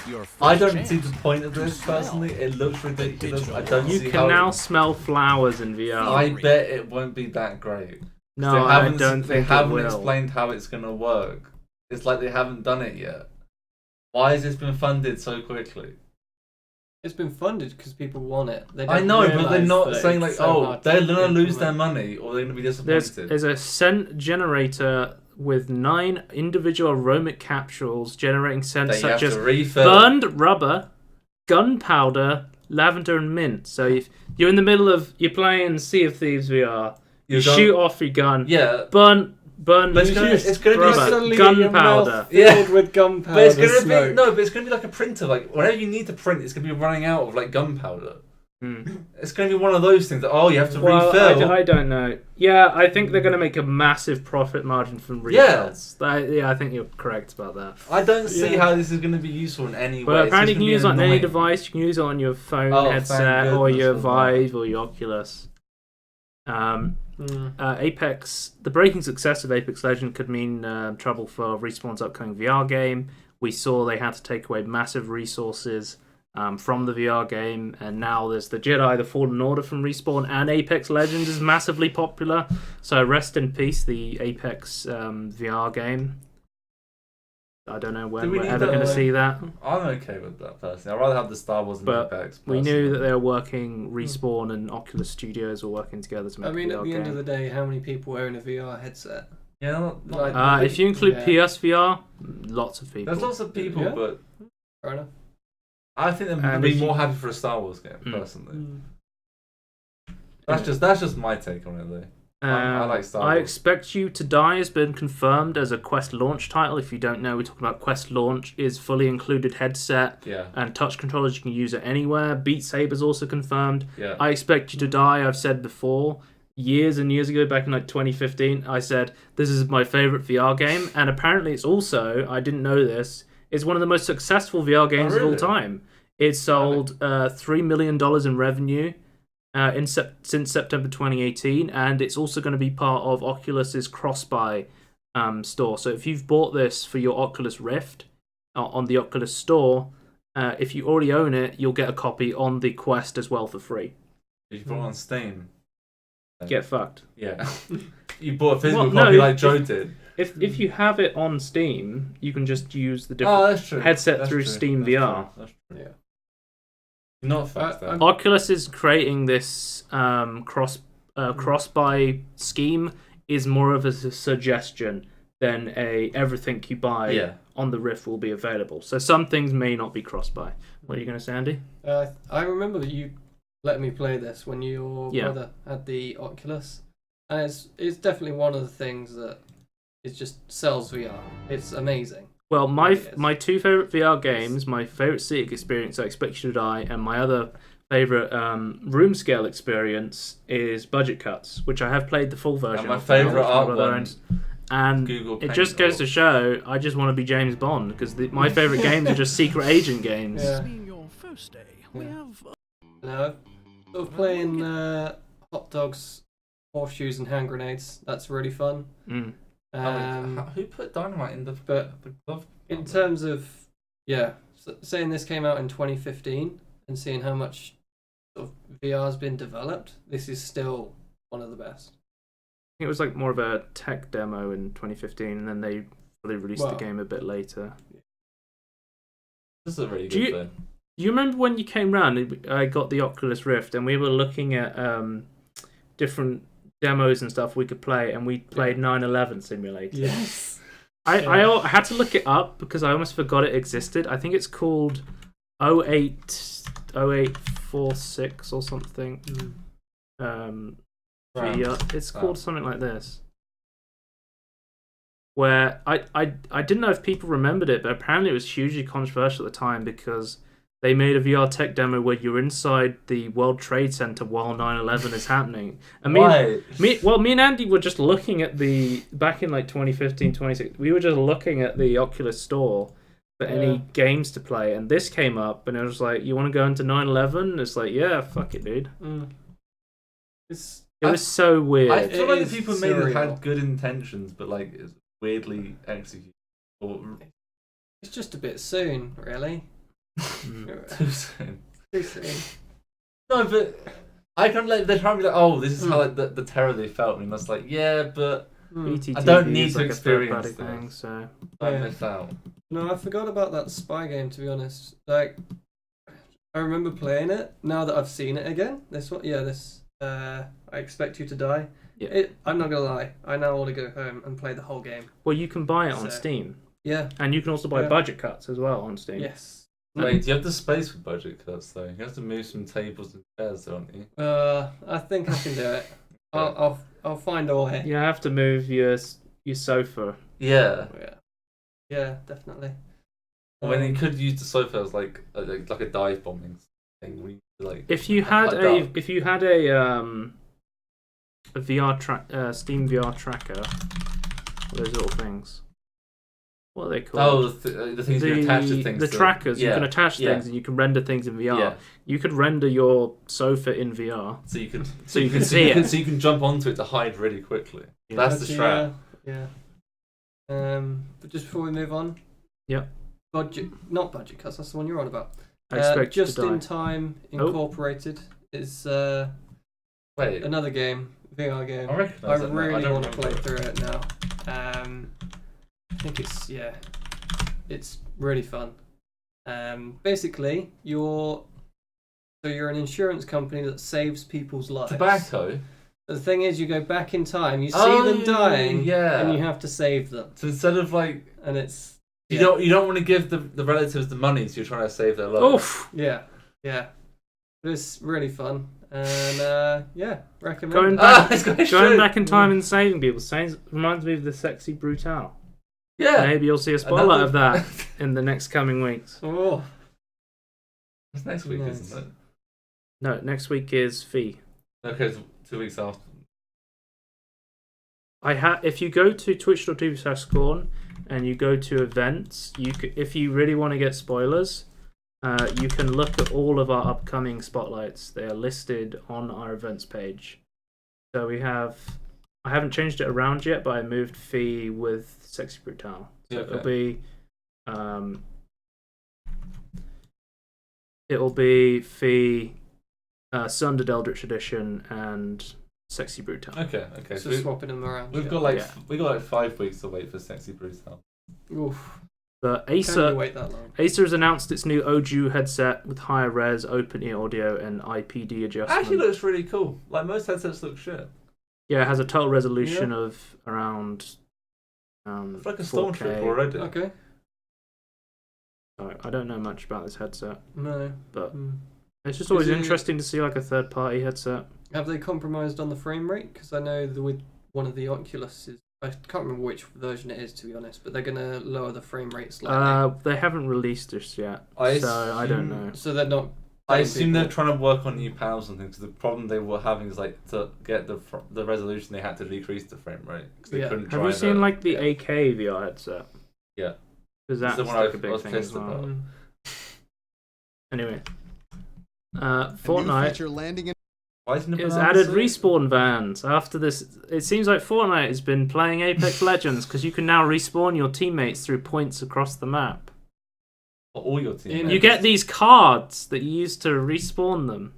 Your first I don't chance see the point of to this smell personally. It looks ridiculous. digital I don't You see can how. now smell flowers in VR. I bet it won't be that great. No, They I haven't- don't They think it haven't will. explained how it's gonna work. It's like they haven't done it yet. Why has this been funded so quickly? it's been funded because people want it. They I don't know, but they're realise not that saying it's like, so oh, hard to they're gonna lose their implement. money or they're gonna be There's disappointed. a scent generator with 9 individual aromatic capsules generating scents That you have such as to refill. burned rubber, gunpowder, lavender, and mint. So if you're in the middle of you're playing Sea of Thieves VR, you You're shoot off your gun, Yeah, burn But it's gonna be rubber, Suddenly your gunpowder. mouth filled with gunpowder but it's gonna smoke. be no, but it's gonna be like a printer. Like whenever you need to print, it's gonna be running out of like gunpowder. It's gonna be one of those things that you have to refill. I don't know. Yeah, I think they're going to make a massive profit margin from refills. Yeah, I think you're correct about that. I don't see Yeah. how this is gonna be useful in any way. But It's apparently just you can gonna be use it on any annoying. device. You can use it on your phone Oh, thank headset or your goodness for Vive or your Oculus. Apex, the breaking success of Apex Legends could mean trouble for Respawn's upcoming VR game. We saw they had to take away massive resources from the VR game, and now there's the Jedi, the Fallen Order from Respawn, and Apex Legends is massively popular. So rest in peace, the Apex VR game. I don't know when Do we we're need ever that, going to like- see that. I'm okay with that personally. I'd rather have the Star Wars and But Apex. We personally. knew that they were working, Respawn and Oculus Studios were working together to make I mean, a at VR the end of game. the day, how many people own a VR headset? Yeah, not Like- If you include Yeah. PSVR, lots of people. there's lots of people, Yeah. but Fair enough. I think they'd And be if you- more happy for a Star Wars game Mm. personally. That's just my take on it though. I like Star I Wars. Expect You to Die has been confirmed as a Quest launch title. If you don't know, we're talking about Quest launch is fully included headset Yeah, and touch controllers. You can use it anywhere. Beat Saber's also confirmed. yeah. I Expect You to Die, I've said before, years and years ago, back in like 2015, I said, this is my favourite VR game. And apparently it's also, I didn't know this, it's one of the most successful VR games of all really? time. It's sold $3 million in revenue since September 2018, and it's also going to be part of Oculus's cross-buy store. So if you've bought this for your Oculus Rift on the Oculus store, if you already own it, you'll get a copy on the Quest as well for free. You bought it on Steam. Get fucked. Yeah. You bought a physical Well, no, copy like if- Joe did. If you have it on Steam, you can just use the different Oh, that's true. headset That's through true. Steam That's VR. true. That's true. Yeah. You're not fast though. Oculus is creating this cross-buy scheme is more of a suggestion than a everything you buy Yeah. on the Rift will be available. So some things may not be cross-buy. What are you going to say, Andy? I remember that you let me play this when your Yeah. brother had the Oculus, and it's definitely one of the things that it just sells VR. It's amazing. Well, my It is. my two favorite VR games, my favorite seating experience, I Expect You to Die, and my other favorite room scale experience is Budget Cuts, which I have played the full version. And my of now, favourite which my art brother one, owns. And Google it Paint just goes to or- show I just want to be James Bond because my favorite games are just secret agent games. Yeah. Being your first day, we have No, sort of playing hot dogs, horseshoes, and hand grenades. That's really fun. Mm. Who put dynamite in the glove? In terms of saying this came out in 2015 and seeing how much sort of VR has been developed, this is still one of the best. it was like more of a tech demo in 2015, and then they released the game a bit later. This is a really good thing. You remember when you came round? I got the Oculus Rift, and we were looking at different demos and stuff we could play, and we played 9/11 Simulator. Yes. I had to look it up because I almost forgot it existed. I think it's called 0846 or something. It's called something like this. Where I didn't know if people remembered it, but apparently it was hugely controversial at the time because they made a VR tech demo where you're inside the World Trade Center while 9/11 is happening. And me and Andy were just looking at back in like 2015, 2016, we were just looking at the Oculus store for any games to play, and this came up, and it was like, you want to go into 9/11? It's like, yeah, fuck it, dude. It was so weird. I feel like the people made it had good intentions, but like it's weirdly executed. It's just a bit soon, really. Too soon. Too soon. No, but I can't like they're trying to be like, oh, this is how like the terror they felt, and it's like, yeah, but BTTV I don't need is to like experience a thing, so I missed out. No, I forgot about that spy game, to be honest. Like, I remember playing it now that I've seen it again. This one, I Expect You to Die. Yeah. I'm not gonna lie, I now want to go home and play the whole game. Well, you can buy it on Steam. Yeah. And you can also buy budget cuts as well on Steam. Yes. Wait, do you have the space for budget cuts though? You have to move some tables and chairs, don't you? I think I can do it. I'll find a way. You have to move your sofa. Yeah. Yeah, definitely. When you could use the sofa as like a dive bombing thing, we like. If you had a VR Steam VR tracker, those little things. What are they called? Oh, the things you can attach to things. The trackers. You can attach things and you can render things in VR. Yeah. You could render your sofa in VR. So you can see it. So you can jump onto it to hide really quickly. Yeah. That's the strat. Yeah. But just before we move on. Yeah. Not budget cuts. That's the one you're on about. I Expect You to Die. Just in Time Incorporated is another game, VR game. I really want to play through it now. I think it's really fun. Basically, you're an insurance company that saves people's lives. Tobacco. The thing is, you go back in time, you see them dying, and you have to save them. So instead of like, and it's you don't want to give the relatives the money, so you're trying to save their lives. Oof. Yeah. But it's really fun, and recommend. Going back in time and saving people reminds me of the Sexy Brutale. Yeah. Maybe you'll see a spotlight of that in the next coming weeks. Oh. It's next week, isn't it? No, next week is Fee. Okay, it's 2 weeks after. If you go to twitch.tv/Scorn and you go to events, if you really want to get spoilers, you can look at all of our upcoming spotlights. They are listed on our events page. So I haven't changed it around yet, but I moved Fee with Sexy Brutale. So it'll be Fee, Sundered Eldritch Edition, and Sexy Brutale. Okay. So swapping them around. We've got like 5 weeks to wait for Sexy Brutale. Oof. But Can you wait that long? Acer has announced its new OJU headset with higher res, open ear audio, and IPD adjustment. Actually, looks really cool. Like most headsets look shit. Yeah, it has a total resolution of around. It's like a 4K. Stormtrooper already. Okay. I don't know much about this headset. No. But it's just always interesting to see like a third-party headset. Have they compromised on the frame rate? Because I know with one of the Oculuses, I can't remember which version it is, to be honest, but they're going to lower the frame rate slightly. They haven't released this yet, so I don't know. So they're not... I assume they're trying to work on new panels and things. The problem they were having is like to get the resolution, they had to decrease the frame rate. They couldn't Have you seen like the AK VR headset? Yeah. Because that's like a big thing as well. Anyway, Fortnite has added respawn vans. After this, it seems like Fortnite has been playing Apex Legends because you can now respawn your teammates through points across the map. All your teammates. You get these cards that you use to respawn them.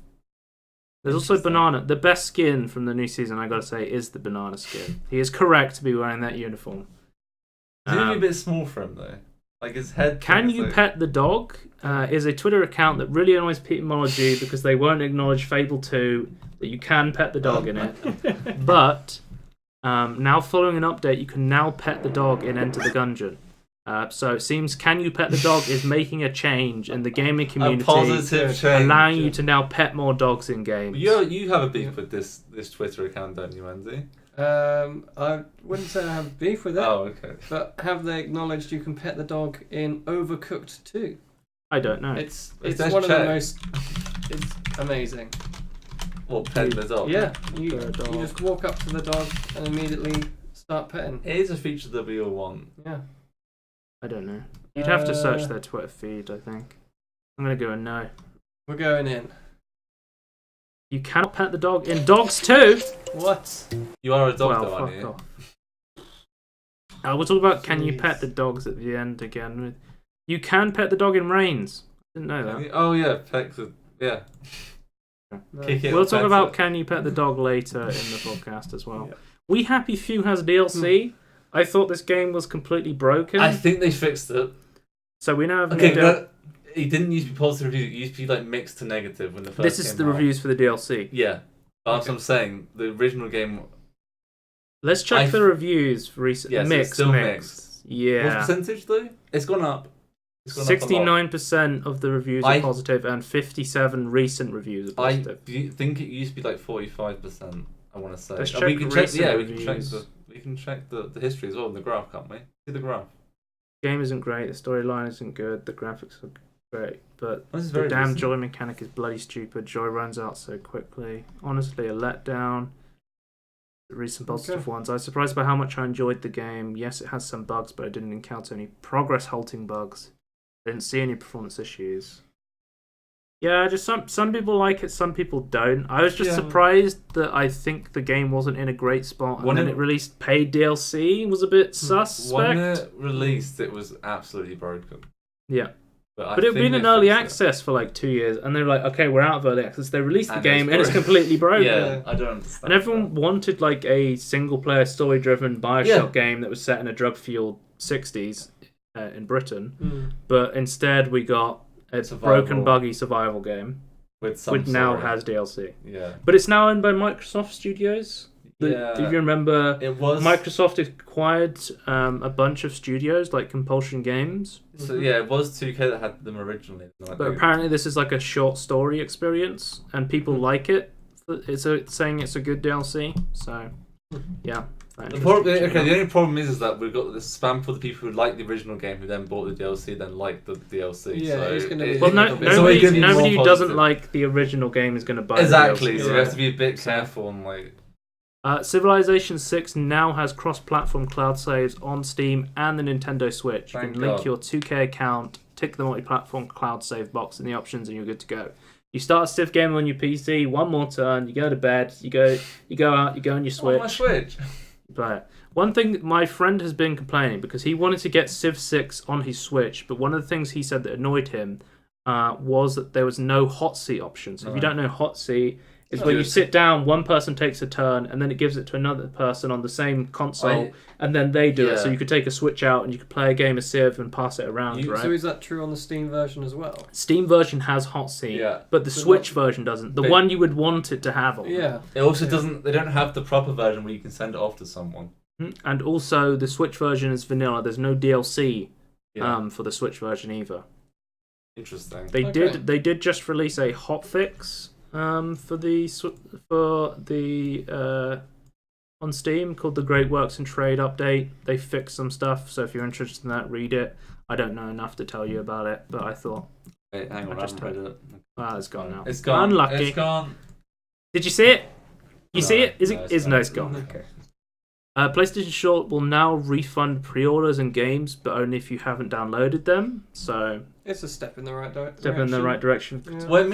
There's also Banana. The best skin from the new season, I gotta say, is the Banana skin. He is correct to be wearing that uniform. It's gonna be a bit small for him though. Like his head. Can you pet the dog? Is a Twitter account that really annoys Petemology because they won't acknowledge Fable 2 that you can pet the dog in it. But now following an update, you can now pet the dog in Enter the Gungeon. So it seems Can You Pet the Dog is making a change in the gaming community, a positive change, allowing you to now pet more dogs in games. You have a beef with this Twitter account, don't you, Andy? I wouldn't say I have beef with it. Oh, okay. But have they acknowledged you can pet the dog in Overcooked 2? I don't know. It's one of the most. It's amazing. Well, pet the dog. Yeah, you just walk up to the dog and immediately start petting. It is a feature that we all want. Yeah. I don't know. You'd have to search their Twitter feed, I think. I'm gonna go a no. We're going in. You cannot pet the dog in Dogs 2. What? You are a dog, Well, though, aren't fuck you? off. We'll talk about Can You Pet the Dogs at the end again. You can pet the dog in Reigns. Didn't know that. Oh yeah, yeah. No. Kick it. We'll talk about Can You Pet the Dog later in the podcast as well. Yeah. We Happy Few has DLC. I thought this game was completely broken. I think they fixed it. So we now have Okay, it didn't used to be positive reviews. It used to be like mixed to negative when the first. This is the reviews for the DLC. Yeah, that's what I'm saying. The original game. Let's check the reviews for recent. Yes, mixed, it's still mixed. Yeah. What percentage though? It's gone up. 69% of the reviews are positive, and 57 recent reviews are positive. I think it used to be like 45%. I want to say. Let's we can check. Yeah, reviews. we can check the history as well in the graph, can't we? See the graph. The game isn't great. The storyline isn't good. The graphics are great, but This is the very damn recent. joy mechanic is bloody stupid. Joy runs out so quickly. Honestly, a letdown. The recent positive ones. I was surprised by how much I enjoyed the game. Yes, it has some bugs, but I didn't encounter any progress halting bugs. I didn't see any performance issues. Yeah, just some people like it, some people don't. I was just surprised that I think the game wasn't in a great spot, and then it released paid DLC. Was a bit suspect. When it released, it was absolutely broken. Yeah. But it had been in early access for like 2 years, and they were like, okay, we're out of early access. They released the game, and it's completely broken. Yeah, I don't understand. And everyone wanted like a single-player, story-driven Bioshock game that was set in a drug-fueled 60s in Britain. But instead we got a broken, buggy survival game, which now has DLC. Yeah. But it's now owned by Microsoft Studios. Do you remember? It was Microsoft acquired a bunch of studios like Compulsion Games. So yeah, it was 2K that had them originally. But apparently this is like a short story experience, and people like it. It's saying it's a good DLC. So yeah. The only problem is that we've got this spam for the people who like the original game, who then bought the DLC, then like the DLC. Yeah, so it's going to be. Well, nobody who doesn't like the original game is going to buy exactly. the DLC. So you have to be a bit careful and like. Civilization 6 now has cross-platform cloud saves on Steam and the Nintendo Switch. You can link your 2K account, tick the multi-platform cloud save box in the options, and you're good to go. You start a Civ game on your PC, one more turn, you go to bed, you go out, you go on your Switch. Oh, my Switch. Play it. One thing, my friend has been complaining because he wanted to get Civ 6 on his Switch, but one of the things he said that annoyed him was that there was no hot seat option. So if you don't know hot seat, is when you sit down, one person takes a turn, and then it gives it to another person on the same console, and then they do it. So you could take a Switch out, and you could play a game of Civ and pass it around, right? So is that true on the Steam version as well? Steam version has hot seat, but the Switch version doesn't. The one you would want it to have on. Yeah. It also doesn't. They don't have the proper version where you can send it off to someone. And also, the Switch version is vanilla. There's no DLC for the Switch version either. Interesting. They did just release a hotfix for the on Steam called the Great Works and Trade update. They fixed some stuff, so if you're interested in that, read it. I don't know enough to tell you about it, but I thought. Wait, hang on, I haven't read it. It's gone now. It's gone. Unlucky. It's gone. Did you see it? You see it? No, it's gone. Okay. PlayStation Short will now refund pre-orders and games, but only if you haven't downloaded them. So it's a step in the right direction. Yeah. Well, it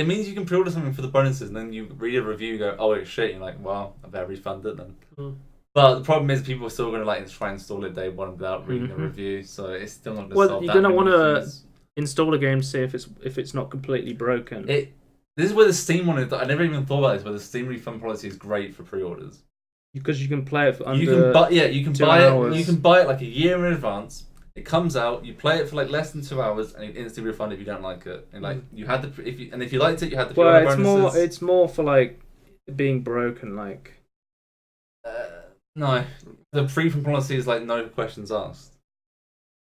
means you can pre-order something for the bonuses, and then you read a review, and go, "Oh, it's shit." You're like, "Well, I better refund it then." But the problem is, people are still going to try and install it day one without reading the review, so it's still not going to solve that. Well, you're going to want to install a game to see if it's not completely broken. This is where the Steam one is. I never even thought about this, but the Steam refund policy is great for pre-orders. Because you can play it for under You can buy hours. it. You can buy it like a year in advance. It comes out. You play it for like less than 2 hours, and you instantly refund if you don't like it. And like you had the if you liked it, you had the Well, bonuses. it's more for like being broken. Like no, the refund policy is like no questions asked.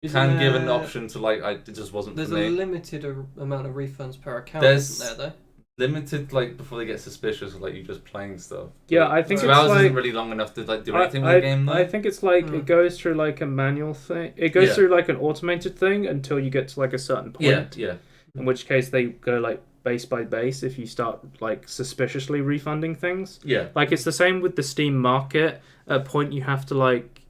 You can give an option to like it just wasn't for me. There's a limited amount of refunds per account, There's isn't there, though? limited like before they get suspicious of like you just playing stuff. Yeah, I think 2 it's hours like, isn't really long enough to like do anything with the game. Though. I think it's like it goes through like a manual thing. It goes through like an automated thing until you get to like a certain point. Yeah. In which case they go like base by base if you start like suspiciously refunding things. Yeah. Like it's the same with the Steam Market. At a point you have to like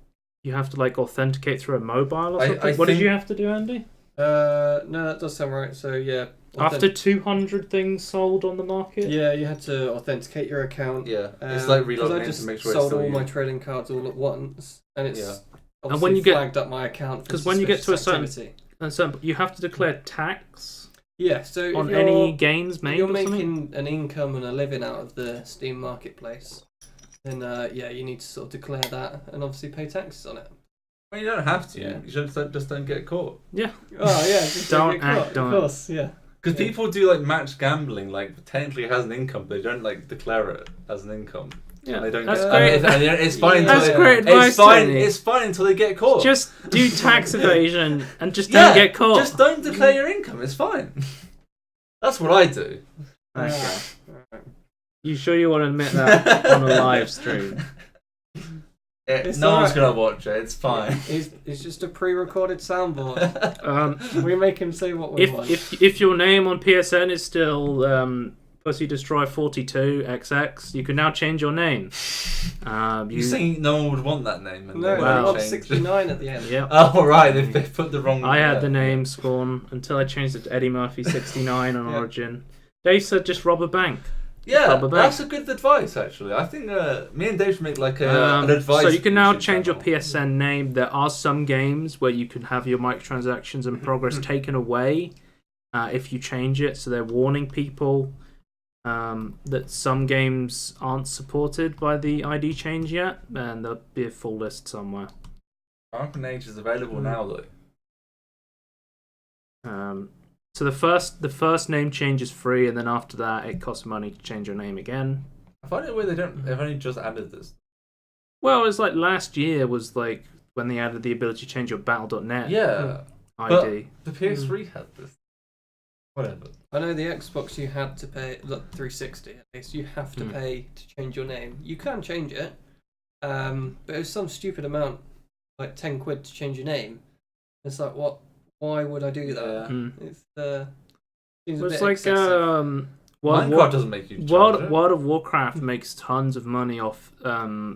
authenticate through a mobile or something. What did you have to do, Andy? No, that does sound right. So yeah. After 200 things sold on the market? Yeah, you had to authenticate your account. Yeah, it's like reloading I just to make sure sold it's still all you. my trading cards all at once, and it's And when you get flagged up my account because when you get to a activity. certain, you have to declare tax. Yeah, so on any gains made. You're or something? making an income and a living out of the Steam Marketplace, then you need to sort of declare that and obviously pay taxes on it. Well, you don't have to. Yeah. You just don't get caught. Yeah. Oh yeah, just Don't get caught, act on of course, yeah. Because people do like match gambling, like technically it has an income, but they don't like declare it as an income. Yeah, They don't that's get, great. It's fine. That's until great advice, It's fine. Tony. It's fine until they get caught. Just do tax evasion and just don't get caught. Just don't declare your income. It's fine. That's what I do. Okay. You sure you want to admit that on a live stream? No one's gonna watch it. It's fine. It's just a pre-recorded soundboard. We make him say what we want. If your name on PSN is still Pussy Destroy 42 XX, you can now change your name. You think no one would want that name? And No, Well, I want 69 at the end. Yeah. Oh right, they put the wrong. I had the name Spawn until I changed it to Eddie Murphy 69 on Origin. Dave said just rob a bank. Yeah, that's a good advice actually. I think me and Dave should make like an advice. So you can now change your PSN name. There are some games where you can have your microtransactions and progress taken away if you change it. So they're warning people that some games aren't supported by the ID change yet, and there'll be a full list somewhere. Dragon Age is available now though. So the first name change is free, and then after that it costs money to change your name again. I find it weird they've only just added this. Well, it's like last year was like when they added the ability to change your Battle.net Yeah, ID. but the PS3 had this. Whatever. I know the Xbox you had to pay, 360 at least, you have to pay to change your name. You can change it, but it was some stupid amount, like 10 quid to change your name. It's like, what? Why would I do that? Yeah. It's seems a It's bit like excessive. Minecraft doesn't make you charge it. World of Warcraft makes tons of money off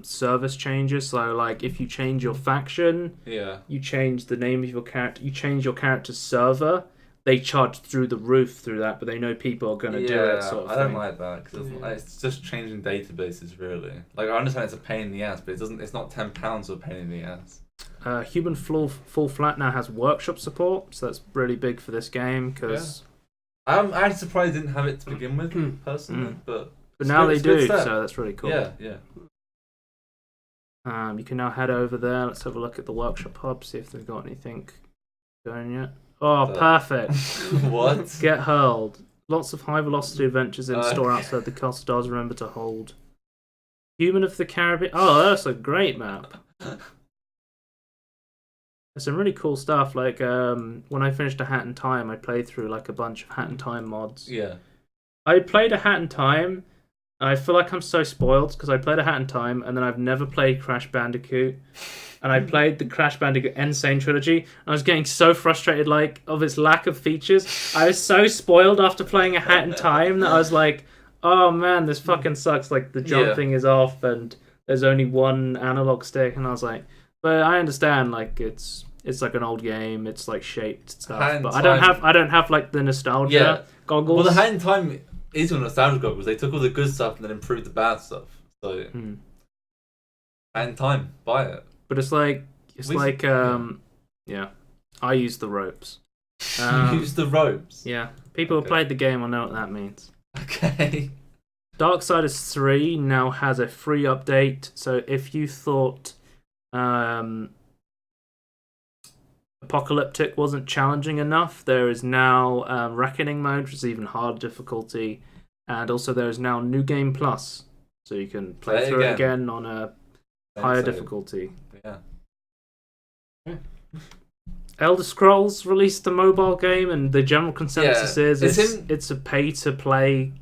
service changes. So like if you change your faction, you change the name of your character, you change your character's server, they charge through the roof through that, but they know people are going to do it. Sort of I don't thing. like that because it's just changing databases really. Like I understand it's a pain in the ass, but it's not £10 of a pain in the ass. Human Full Flat now has workshop support, so that's really big for this game because. I'm actually surprised they didn't have it to begin with, personally, but now they do, step. so that's really cool. Yeah. You can now head over there. Let's have a look at the workshop hub, see if they've got anything going yet. Oh, perfect. What? Get hurled. Lots of high velocity adventures in store outside the castle. Stars remember to hold. Human of the Caribbean. Oh, that's a great map. There's some really cool stuff. Like when I finished A Hat in Time, I played through like a bunch of Hat in Time mods. Yeah. I played A Hat in Time, and I feel like I'm so spoiled because I played A Hat in Time, and then I've never played Crash Bandicoot. And I played the Crash Bandicoot Insane Trilogy, and I was getting so frustrated like of its lack of features. I was so spoiled after playing A Hat in Time that I was like, oh man, this fucking sucks. Like the jumping is off, and there's only one analog stick, and I was like, but I understand, like it's like an old game, it's like shaped stuff. But I don't have like the nostalgia goggles. Well, the Hat in Time is on nostalgia goggles. They took all the good stuff and then improved the bad stuff. So Hat in Time, buy it. But it's like I use the ropes. You use the ropes. Yeah, people who played the game will know what that means. Okay. Darksiders 3 now has a free update, so if you thought Apocalyptic wasn't challenging enough, there is now Reckoning mode, which is even harder difficulty, and also there is now New Game Plus, so you can play through it again on a higher difficulty. Yeah. Elder Scrolls released a mobile game, and the general consensus is it's a pay-to-play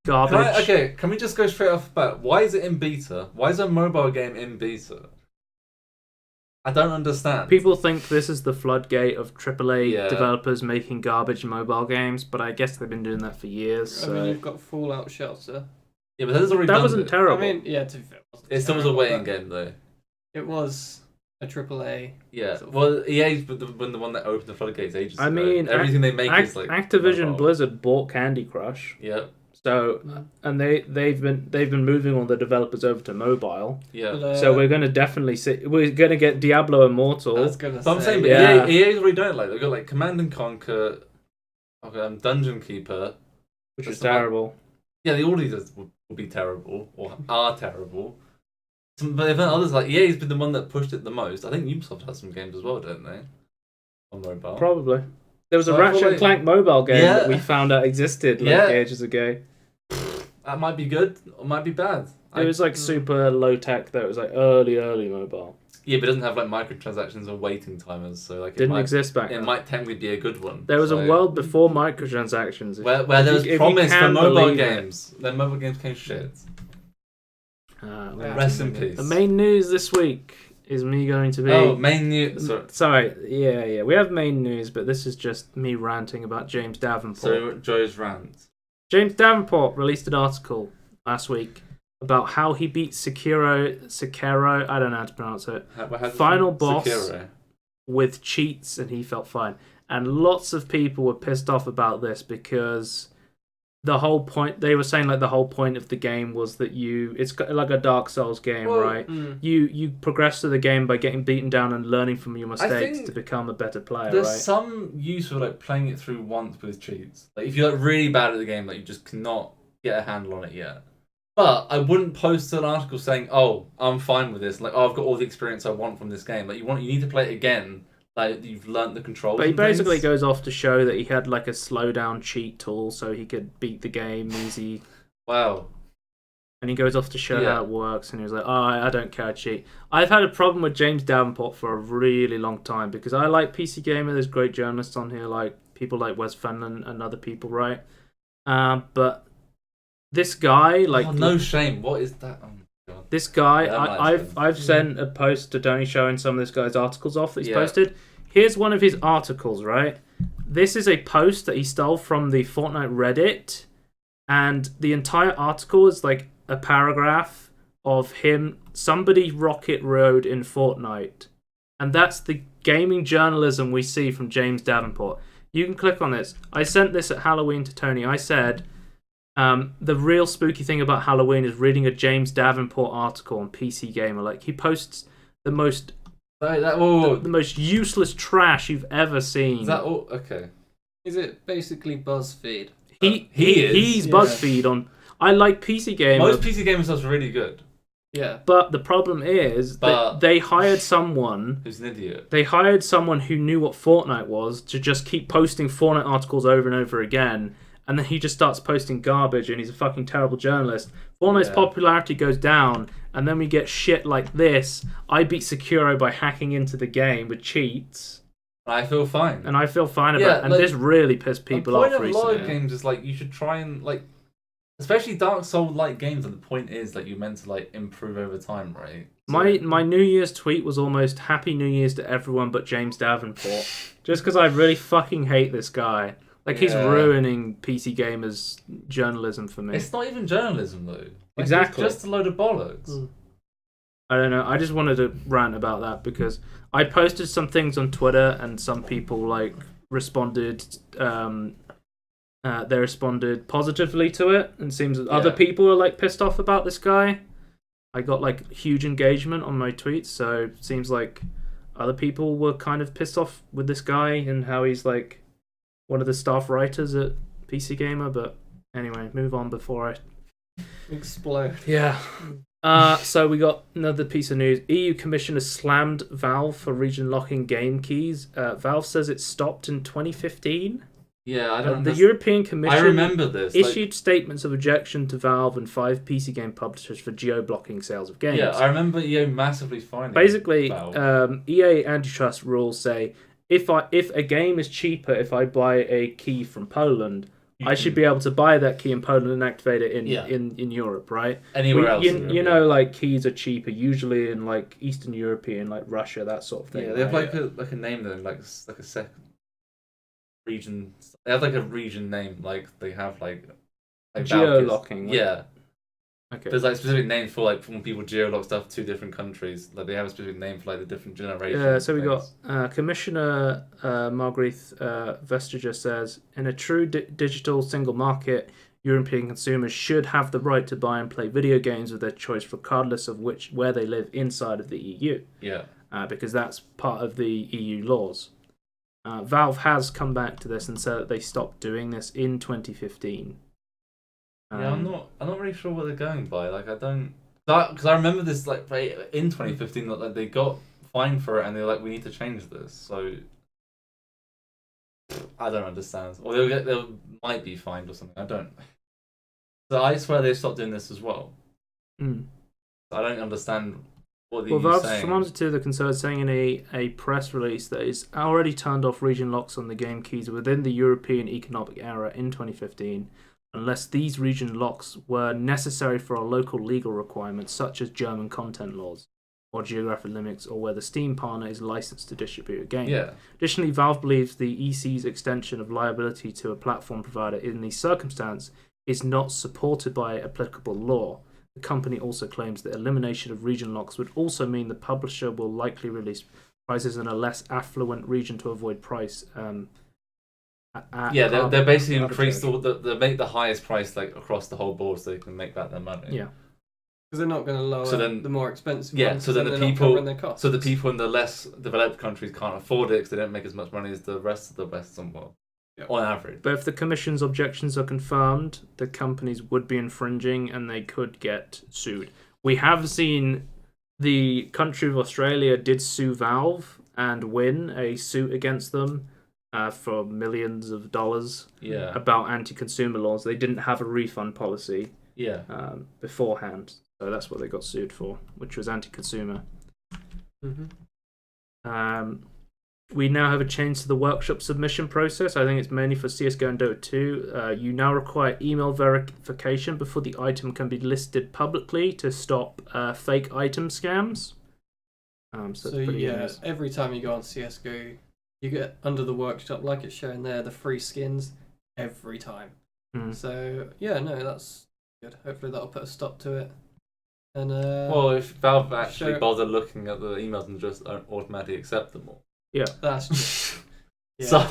garbage. Can we just go straight off the bat? Why is it in beta? Why is a mobile game in beta? I don't understand. People think this is the floodgate of AAA developers making garbage mobile games, but I guess they've been doing that for years. So. I mean, you've got Fallout Shelter. Yeah, but that wasn't terrible. I mean, yeah, to be fair, it still was a waiting game though. It was a AAA. Yeah, well, EA's been the one that opened the floodgates ages ago. I mean, everything they make is like Activision mobile. Blizzard bought Candy Crush. Yeah. So and they've been moving all the developers over to mobile. Yeah. But, so we're gonna definitely see we're gonna get Diablo Immortal. I was gonna I'm saying, but EA's already done it. Like they've got like Command and Conquer, Dungeon Keeper, which is terrible. Yeah, the audience will be terrible or are terrible. But if others like EA's been the one that pushed it the most. I think Ubisoft has some games as well, don't they? On mobile. Probably. There was a Ratchet and Clank mobile game that we found out existed ages ago. That might be good or might be bad. It was like super low tech though. It was like early mobile. Yeah, but it doesn't have like microtransactions or waiting timers, so like didn't exist back then. It might technically be a good one. There was a world before microtransactions. Where there was promise for mobile games. Then mobile games came shit. Rest in peace. The main news this week is me going to be... Oh, main news. Sorry, yeah. We have main news, but this is just me ranting about James Davenport. So, Joe's rant. James Davenport released an article last week about how he beat Sekiro, I don't know how to pronounce it, final boss with cheats, and he felt fine. And lots of people were pissed off about this because the whole point, they were saying like the whole point of the game was that it's like a Dark Souls game, right? You progress through the game by getting beaten down and learning from your mistakes to become a better player, there's right? some use for like playing it through once with cheats. Like if you're like really bad at the game, like you just cannot get a handle on it yet. But I wouldn't post an article saying, "Oh, I'm fine with this." Like, "Oh, I've got all the experience I want from this game." Like, you need to play it again. Like, you've learnt the controls. But he basically goes off to show that he had like a slowdown cheat tool, so he could beat the game easy. Wow. And he goes off to show how it works, and he was like, "Oh, I don't care, I cheat." I've had a problem with James Davenport for a really long time because I like PC Gamer. There's great journalists on here, like people like Wes Fenlon and other people, right? But this guy, like, no shame. What is that? Oh my God. This guy, I've sent a post to Tony showing some of this guy's articles off that he's posted. Here's one of his articles, right? This is a post that he stole from the Fortnite Reddit, and the entire article is like a paragraph of somebody Rocket Road in Fortnite, and that's the gaming journalism we see from James Davenport. You can click on this. I sent this at Halloween to Tony. I said, the real spooky thing about Halloween is reading a James Davenport article on PC Gamer. Like, he posts the most the most useless trash you've ever seen. Is that all? Okay. Is it basically BuzzFeed? He's BuzzFeed on. I like PC Gamer. Most PC Gamer stuff's really good. Yeah. But the problem is that they hired someone who's an idiot. They hired someone who knew what Fortnite was to just keep posting Fortnite articles over and over again. And then he just starts posting garbage, and he's a fucking terrible journalist. Fortnite's popularity goes down, and then we get shit like this. I beat Sekiro by hacking into the game with cheats. I feel fine. And I feel fine about it. And this really pissed people off recently. The point of a lot of games is, like, you should try and, like, especially Dark Souls-like games, and the point is that you're meant to, like, improve over time, right? So, my New Year's tweet was almost Happy New Year's to everyone but James Davenport. Just because I really fucking hate this guy. Like, he's ruining PC Gamer's journalism for me. It's not even journalism, though. Like, exactly. It's just a load of bollocks. I don't know. I just wanted to rant about that because I posted some things on Twitter and some people, like, responded. They responded positively to it, and it seems that other people are, like, pissed off about this guy. I got, like, huge engagement on my tweets, so it seems like other people were kind of pissed off with this guy and how he's, like, one of the staff writers at PC Gamer, but Anyway, move on before I explode. Yeah. So we got another piece of news. EU Commissioner slammed Valve for region locking game keys. Valve says it stopped in 2015. Yeah, I don't. The European Commission I remember this. issued statements of objection to Valve and 5 PC game publishers for geo-blocking sales of games. Yeah, I remember EA massively finding. Basically, Valve. EA antitrust rules say if a game is cheaper if I buy a key from Poland, I should be able to buy that key in Poland and activate it in Europe, right? Anywhere else. You know, like keys are cheaper usually in like Eastern European, like Russia, that sort of thing. Yeah, they have like a name though, like a second region. They have like a region name, like they have like geo-locking. Yeah. Okay. There's like specific names for like when people geo-lock stuff to different countries. Like they have a specific name for like the different generations. Yeah, so we got Commissioner Margrethe Vestager says, in a true digital single market, European consumers should have the right to buy and play video games of their choice, regardless of where they live inside of the EU. Yeah. Because that's part of the EU laws. Valve has come back to this and said that they stopped doing this in 2015. Yeah, I'm not really sure what they're going by. Like, I don't, because I remember this like in 2015 that like they got fined for it and they're like, we need to change this. So I don't understand. Or they might be fined or something. I don't. So I swear they stopped doing this as well. Mm. I don't understand. Well, Valve's responded to the concerns, saying in a press release that it's already turned off region locks on the game keys within the European Economic Area in 2015, unless these region locks were necessary for our local legal requirements, such as German content laws or geographic limits, or where the Steam partner is licensed to distribute a game. Yeah. Additionally, Valve believes the EC's extension of liability to a platform provider in these circumstances is not supported by applicable law. The company also claims that elimination of region locks would also mean the publisher will likely release prices in a less affluent region to avoid price. They're basically increase they make the highest price like across the whole board so they can make back their money. Yeah, because they're not going to lower the more expensive. Yeah, ones, so then the people in the less developed countries can't afford it because they don't make as much money as the rest of the Western world. Yep. On average. But if the Commission's objections are confirmed, the companies would be infringing and they could get sued. We have seen the country of Australia did sue Valve and win a suit against them for millions of dollars about anti-consumer laws. They didn't have a refund policy beforehand. So that's what they got sued for, which was anti-consumer. Mm-hmm. We now have a change to the workshop submission process. I think it's mainly for CSGO and Dota 2. You now require email verification before the item can be listed publicly to stop fake item scams. Every time you go on CSGO, you get under the workshop, like it's showing there, the free skins every time. So, that's good. Hopefully that'll put a stop to it. And if Valve actually bother looking at the emails and just automatically accept them all. Yeah, that's just. Yeah. So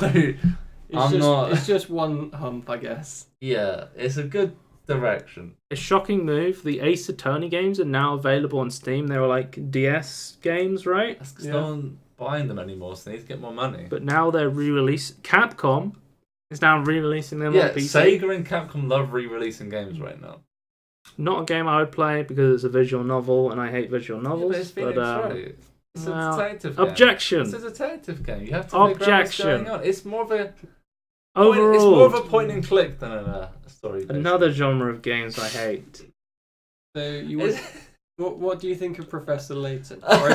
It's just one hump, I guess. Yeah, it's a good direction. A shocking move. The Ace Attorney games are now available on Steam. They were like DS games, right? That's because no one buying them anymore, so they need to get more money. But now they're re-released. Capcom is now re-releasing them on PC. Sega and Capcom love re-releasing games right now. Not a game I would play because it's a visual novel and I hate visual novels. It's a detective game. Objection. It's a detective game. You have to figure out what's going on. It's more of a It's more of a point and click than a story. Another genre of games I hate. So you would, what do you think of Professor Layton? Or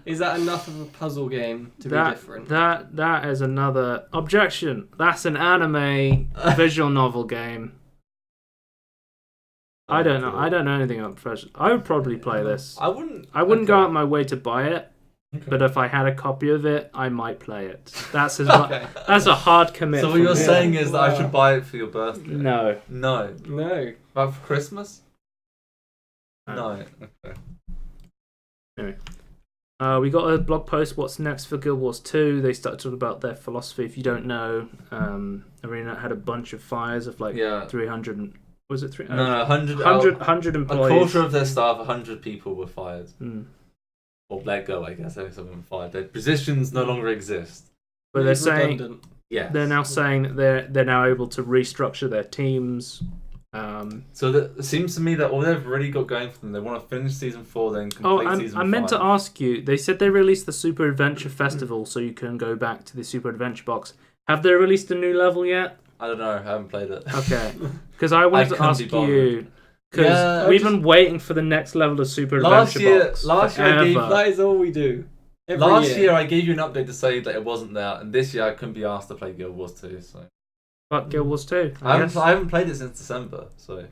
is that enough of a puzzle game to be different? That is another objection. That's an anime visual novel game. I don't know. I don't know anything about Professor. I would probably play this. I wouldn't go out my way to buy it, but if I had a copy of it, I might play it. That's that's a hard commitment. So what you're saying is that I should buy it for your birthday? No. But for Christmas? No. Okay. Anyway. We got a blog post, what's next for Guild Wars 2. They started talking about their philosophy. If you don't know, Arena had a bunch of fires of 300... Was it 300? No, 100 employees. A quarter of their staff, 100 people were fired. Or let go, I guess. Some of them fired. Their positions no longer exist. But they're saying Yeah. They're now saying that they're now able to restructure their teams. So it seems to me that all they've really got going for them, they want to finish season 4, then complete season 5. I meant to ask you. They said they released the Super Adventure Festival, so you can go back to the Super Adventure box. Have they released a new level yet? I don't know. I haven't played it. Okay, because I wanted to ask you. Because Yeah, we've been waiting for the next level of Super Adventure Box. Last year I gave, That is all we do. Last year I gave you an update to say that it wasn't there, and this year I couldn't be asked to play Guild Wars 2. So But Guild Wars 2. I haven't played it since December. So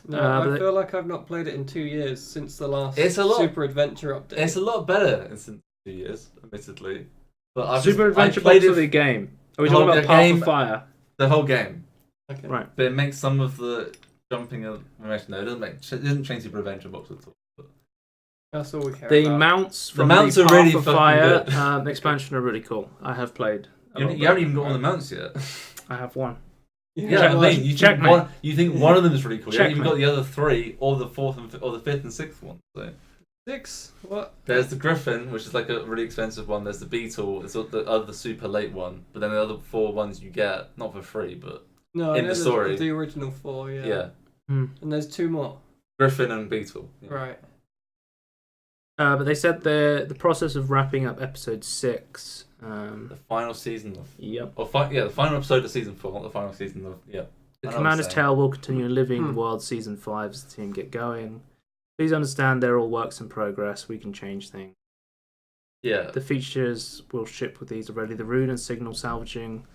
No, I feel like I've not played it in 2 years since the last Super Adventure update. It's a lot better since 2 years, admittedly. But Super Adventure Box of the game. Are we talking about Path of Fire? The whole game. Okay. Right. But it makes some of the jumping animation. No, it doesn't change Super Adventure Box at all. But That's all we care the about. Mounts The from mounts the are Path really of fucking Fire good. expansion are really cool. I have played. you haven't even got one of the mounts yet. I have one. Yeah, I mean, you think one of them is really cool. You haven't even Checkmate. got the other 3, or the 4th or the 5th and 6th one. So 6? What? there's the Griffin, which is like a really expensive one. There's the Beetle, there's the other super late one. But then the other 4 ones you get not for free, but No, in I know the story. the original 4, yeah. yeah, Hmm. And there's 2 more. Griffin and Beetle. Yeah. Right. But they said the process of wrapping up episode 6. The final season of Yep. the final episode of season 4, not the final season of The I know what Commander's I'm saying. Tale will continue living the world season 5 as the team get going. Please understand they're all works in progress. We can change things. Yeah. The features will ship with these already. The rune and signal salvaging.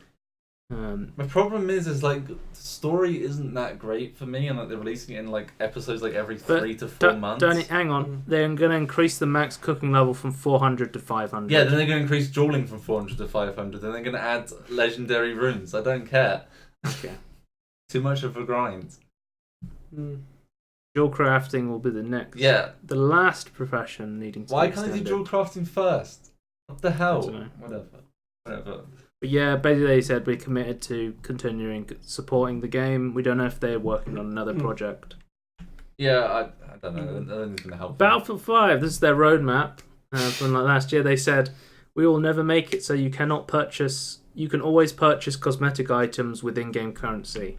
My problem is like the story isn't that great for me, and like they're releasing it in like episodes like every 3 to 4 months. Hang on. They're going to increase the max cooking level from 400 to 500. Yeah, then they're going to increase dueling from 400 to 500, then they're going to add legendary runes. I don't care. Okay. Too much of a grind. Jewel crafting will be the next. Yeah. The last profession needing to Why be can't they do extended. jewel crafting first? What the hell? I don't know. Whatever. But yeah, basically they said we're committed to continuing supporting the game. We don't know if they're working on another project. Yeah, I don't know. I don't think it's going to help. Battlefield 5, this is their roadmap from like last year. They said, we will never make it so you can always purchase cosmetic items with in-game currency.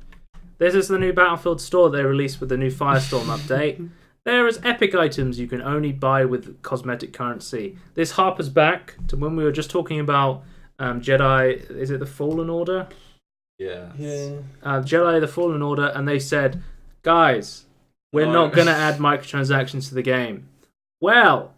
This is the new Battlefield store they released with the new Firestorm update. There is epic items you can only buy with cosmetic currency. This harpers back to when we were just talking about Jedi, is it the Fallen Order? Yeah. Jedi, the Fallen Order, and they said, guys, we're not going to add microtransactions to the game. Well,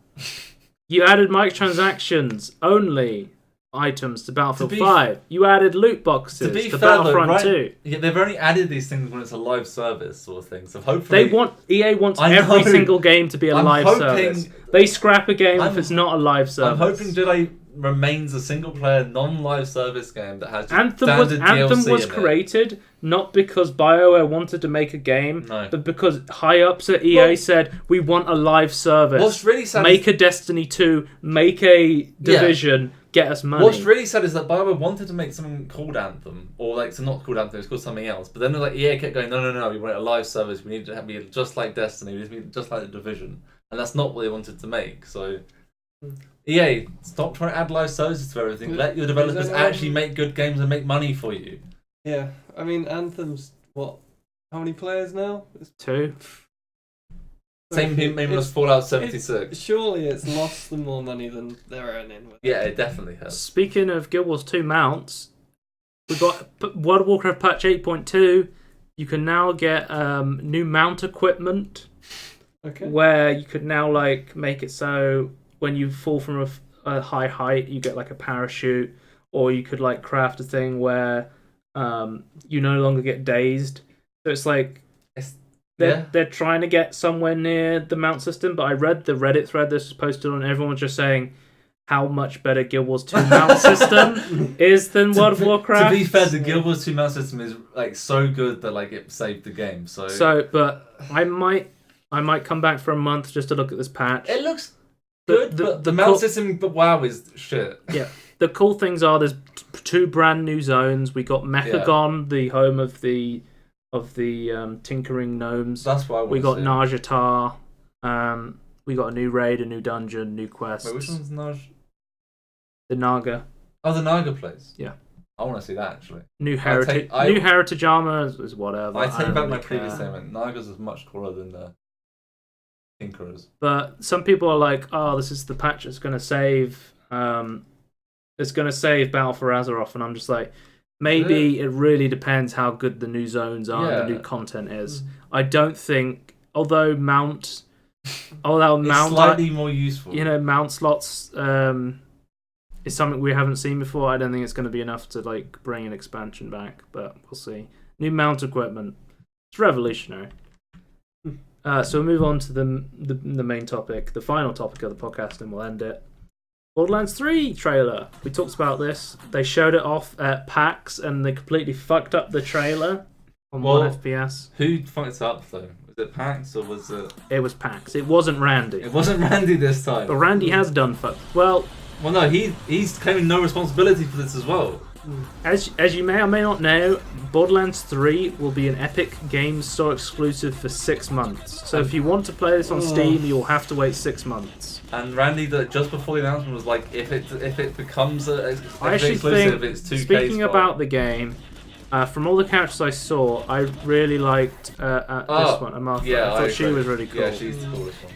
you added microtransactions only items to Battlefield 5. You added loot boxes to Battlefront 2. Yeah, they've only added these things when it's a live service sort of thing. So hopefully EA wants every single game to be a live service. They scrap a game if it's not a live service. I'm hoping Jedi remains a single-player, non-live service game that has just Anthem DLC was in it. created not because BioWare wanted to make a game, but because high-ups at EA said, we want a live service. What's really sad make a Destiny 2, make a Division, get us money. What's really sad is that BioWare wanted to make something called Anthem, or like, so not called Anthem, it's called something else. But then like EA kept going, no, we want a live service, we need to be just like Destiny, we need to be just like the Division. And that's not what they wanted to make, so... EA, stop trying to add live services to everything. Let your developers actually make good games and make money for you. Yeah, I mean, Anthem's, what, how many players now? 2. Same maybe as Fallout 76. Surely it's lost them more money than they're earning. Yeah, it definitely has. Speaking of Guild Wars 2 mounts, we've got World of Warcraft patch 8.2. You can now get new mount equipment, where you could now like make it so when you fall from a high height, you get like a parachute, or you could like craft a thing where you no longer get dazed. So it's like they're trying to get somewhere near the mount system. But I read the Reddit thread this was posted on. Everyone was just saying how much better Guild Wars 2 mount system is than World of Warcraft. To be fair, the Guild Wars 2 mount system is like so good that like it saved the game. So but I might come back for a month just to look at this patch. It looks good, but the mount system, but WoW is shit. Yeah, the cool things are there's 2 brand new zones. We got Mechagon, the home of the tinkering gnomes. That's why we got Narjatar. We got a new raid, a new dungeon, new quest. Wait, which one's Naj? The Naga. Oh, the Naga place. Yeah. I want to see that actually. New heritage armor is whatever. I take don't back really my previous care. statement. Naga's is much cooler than the Tinkerers. But some people are like, "Oh, this is the patch that's going to save. It's going to save Battle for Azeroth," and I'm just like, maybe it really depends how good the new zones are and the new content is. I don't think, although mount it's slightly more useful. Mount slots is something we haven't seen before. I don't think it's going to be enough to like bring an expansion back, but we'll see. New mount equipment. It's revolutionary. So we'll move on to the main topic, the final topic of the podcast, and we'll end it. Borderlands 3 trailer. We talked about this. They showed it off at PAX, and they completely fucked up the trailer on 1 FPS. Who fucked it up though? Was it PAX or was it? It was PAX. It wasn't Randy. It wasn't Randy this time. But Randy has done fuck. Well, no, he's claiming no responsibility for this as well. As you may or may not know, Borderlands 3 will be an Epic Games Store exclusive for 6 months. So if you want to play this on Steam, you'll have to wait 6 months. And Randy, just before the announcement, was like, if it becomes an I actually exclusive, think, it's 2K's speaking about the game, from all the characters I saw, I really liked this one, Amartha. Yeah, I thought she was really cool. Yeah, she's the coolest one.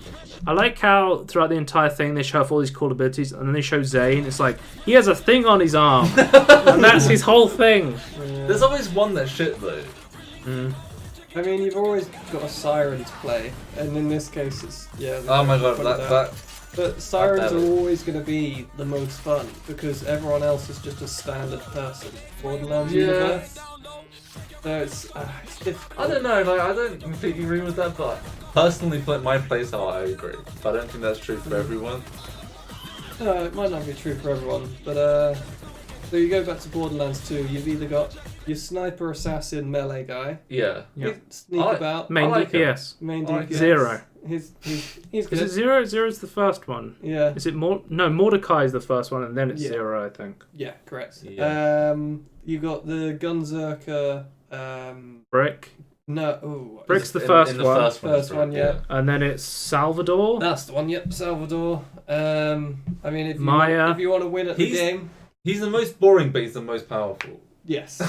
I like how throughout the entire thing they show off all these cool abilities, and then they show Zane. It's like he has a thing on his arm, and that's his whole thing. There's always one that's shit though. I mean, you've always got a siren to play, and in this case, it's Oh my god, that. But sirens are always going to be the most fun because everyone else is just a standard person. Borderlands universe. So it's difficult. I don't know, I don't completely agree with that, but personally, my playstyle, I agree. But I don't think that's true for everyone. No, it might not be true for everyone, but so you go back to Borderlands 2, you've either got your sniper assassin melee guy. Yeah. You sneak about. Main like DPS. Main DPS. Zero. He's good. Is it Zero? Zero's the first one. Yeah. Is it more? No, Mordecai's the first one, and then it's Zero, I think. Yeah, correct. Yeah. You got the Gunzerker. Brick. No. Ooh, Brick's the first one. First one, yeah. And then it's Salvador. That's the one. Yep, Salvador. I mean, if Maya. if you want to win at the game, He's the most boring, but he's the most powerful. yes.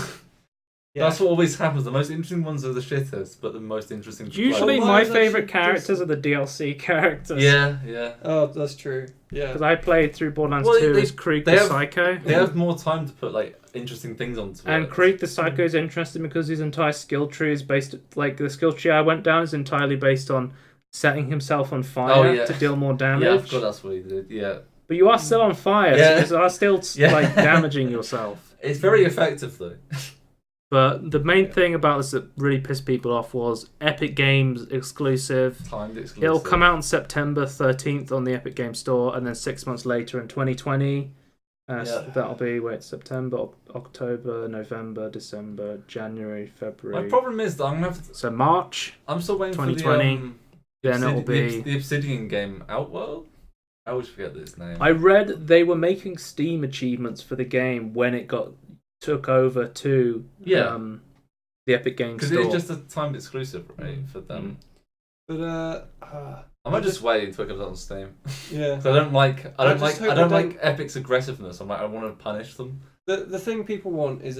That's what always happens. The most interesting ones are the shittest, but the most interesting. Usually, Well, my Maya's favourite actually characters just- are the DLC characters. Yeah. Oh, that's true. Yeah. Because I played through Borderlands 2 as Krieg they the have- Psycho. They have more time to put interesting things onto it. And Krieg the Psycho is interesting because his entire skill tree is based, the skill tree I went down is entirely based on setting himself on fire to deal more damage. Yeah, I forgot that's what he did. Yeah. But you are still on fire, so you are still damaging yourself. It's very effective though. But the main thing about this that really pissed people off was Epic Games exclusive. Timed exclusive. It'll come out on September 13th on the Epic Games Store, and then 6 months later in 2020. So that'll be September, October, November, December, January, February. My problem is that I'm gonna have to. So March. I'm still waiting 2020. for Then it'll be the Obsidian game Outworld. I always forget this name. I read they were making Steam achievements for the game when it took over to the Epic Games Store. Because it's just a timed exclusive, right, for them. But I might just wait until it comes out on Steam. Yeah. Because I don't hope like Epic's aggressiveness. I want to punish them. The thing people want is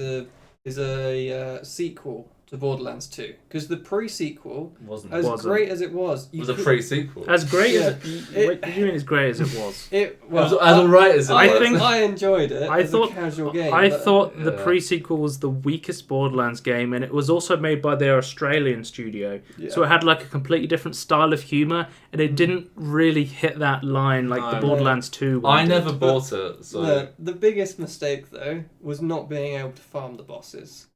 a sequel to Borderlands 2 because the pre-sequel, Wasn't great as it was, a pre-sequel. As great as what do you mean as great as it was? As alright as it was. I think I enjoyed it. As a casual game. I thought the pre-sequel was the weakest Borderlands game, and it was also made by their Australian studio, so it had a completely different style of humor, and it didn't really hit that line like the Borderlands 2 one. I never bought it. So the biggest mistake though was not being able to farm the bosses.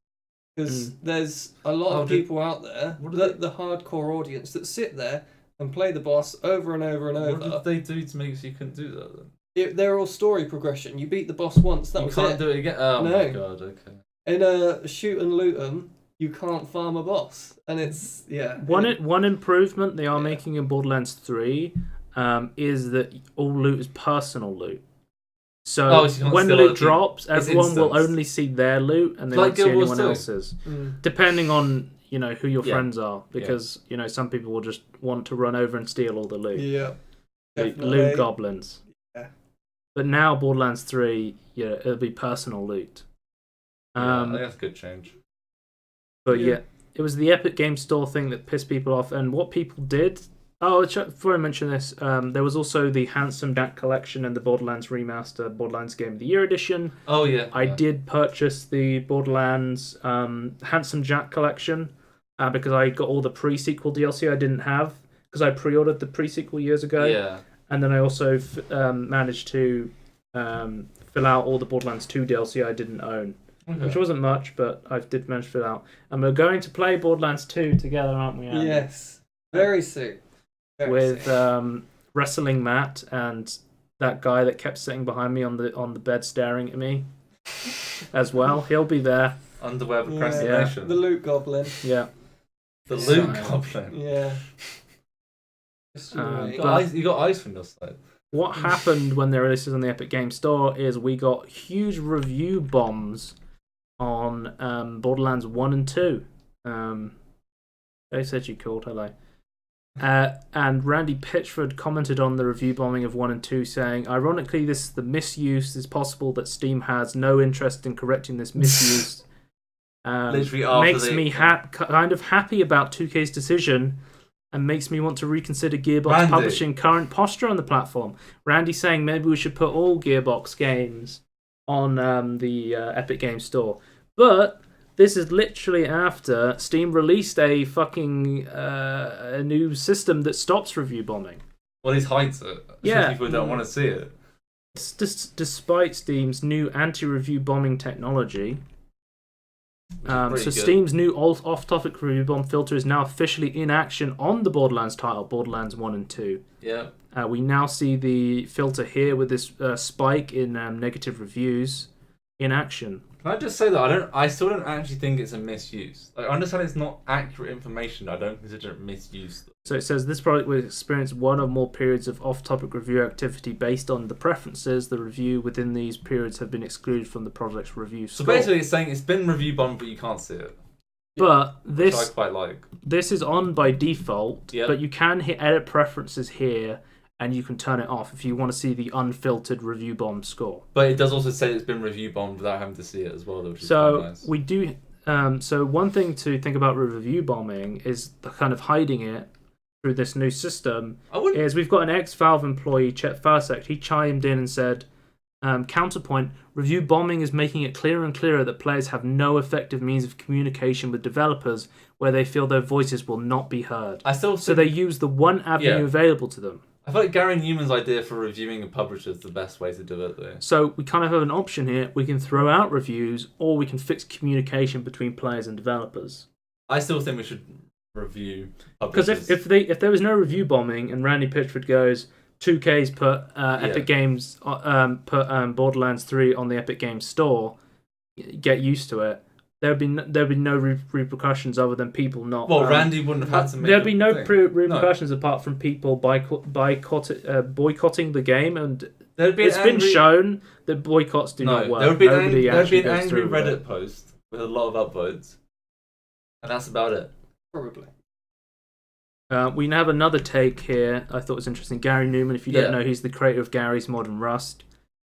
Because there's a lot of people out there, the hardcore audience, that sit there and play the boss over and over and over. What did they do to make so you couldn't do that then? They're all story progression. You beat the boss once, that was it. You can't do it again? Oh No. my god, okay. In a shoot and loot 'em, you can't farm a boss. And it's, One improvement they are making in Borderlands 3 is that all loot is personal loot. So when loot drops, everyone will only see their loot and they won't see anyone else's. Depending on who your friends are, because some people will just want to run over and steal all the loot. Yeah, loot goblins. Yeah. But now Borderlands 3, it'll be personal loot. I think that's a good change. But yeah, it was the Epic Game Store thing that pissed people off. And what people did... Oh, before I mention this, there was also the Handsome Jack Collection and the Borderlands Remaster Borderlands Game of the Year Edition. Oh, yeah. I did purchase the Borderlands Handsome Jack Collection because I got all the pre-sequel DLC I didn't have because I pre-ordered the pre-sequel years ago. Yeah. And then I also managed to fill out all the Borderlands 2 DLC I didn't own. Okay. Which wasn't much, but I did manage to fill out. And we're going to play Borderlands 2 together, aren't we, Andy? Yes. Very soon. With Wrestling Matt and that guy that kept sitting behind me on the bed staring at me as well. He'll be there. Underwear procrastination. The loot goblin. Yeah. The loot goblin. Yeah. You got ice from your side. What happened when they released this on the Epic Game Store is we got huge review bombs on Borderlands 1 and 2. They said you called, hello. And Randy Pitchford commented on the review bombing of 1 and 2 saying, ironically, this is the misuse. It's possible that Steam has no interest in correcting this misuse. Literally after makes me kind of happy about 2K's decision and makes me want to reconsider Gearbox publishing current posture on the platform. Randy saying maybe we should put all Gearbox games on the Epic Games Store. But this is literally after Steam released a fucking a new system that stops review bombing. Well, he hides it. Yeah. People don't want to see it. Despite Steam's new anti-review bombing technology. So good. Steam's new off-topic review bomb filter is now officially in action on the Borderlands title, Borderlands 1 and 2. Yeah. We now see the filter here with this spike in negative reviews in action. Can I just say that I still don't actually think it's a misuse. Like, I understand it's not accurate information. I don't consider it misuse. So it says this product will experience one or more periods of off-topic review activity based on the preferences. The review within these periods have been excluded from the product's review score. So basically, it's saying it's been review bombed, but you can't see it. But this, which I quite like. This is on by default. Yep. But you can hit edit preferences here, and you can turn it off if you want to see the unfiltered review bomb score. But it does also say it's been review bombed without having to see it as well, which is quite nice. We do. So one thing to think about with review bombing is the kind of hiding it through this new system. Is we've got an ex-Valve employee, Chet Farsect. He chimed in and said, counterpoint, review bombing is making it clearer and clearer that players have no effective means of communication with developers where they feel their voices will not be heard. So they use the one avenue available to them. I feel like Gary Newman's idea for reviewing a publisher is the best way to do it, though. So we kind of have an option here. We can throw out reviews, or we can fix communication between players and developers. I still think we should review publishers. Because if there was no review bombing and Randy Pitchford goes, 2K's put Epic Games put Borderlands 3 on the Epic Games Store, get used to it. There'd be no repercussions other than people not. Well, Randy wouldn't have had to make. There'd be no repercussions apart from people boycotting the game, and it's been shown that boycotts do not work. There would be an angry Reddit post with a lot of upvotes, and that's about it. Probably. We have another take here. I thought was interesting. Gary Newman, if you don't know, he's the creator of Gary's Modern Rust.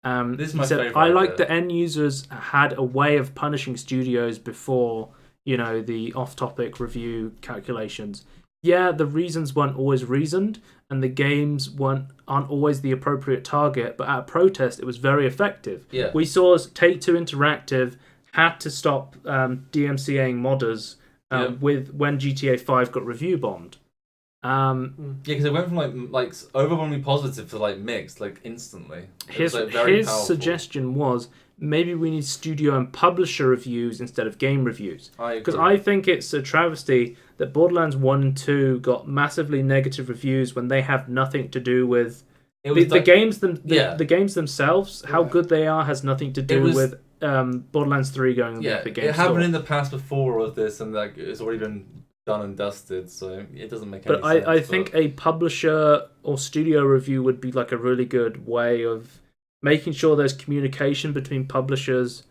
This is my favorite. I like that end users had a way of punishing studios before, the off-topic review calculations. Yeah, the reasons weren't always reasoned, and the games aren't always the appropriate target, but at protest, it was very effective. Yeah. We saw Take-Two Interactive had to stop DMCAing modders when GTA 5 got review bombed. Because it went from like overwhelmingly positive to mixed instantly. His suggestion was maybe we need studio and publisher reviews instead of game reviews. Because I think it's a travesty that Borderlands 1 and 2 got massively negative reviews when they have nothing to do with the games. The games themselves, how good they are, has nothing to do with Borderlands 3 going on the Epic Games Store. It happened in the past before all of this, and it's already been done and dusted, so it doesn't make any sense. But I think a publisher or studio review would be a really good way of making sure there's communication between publishers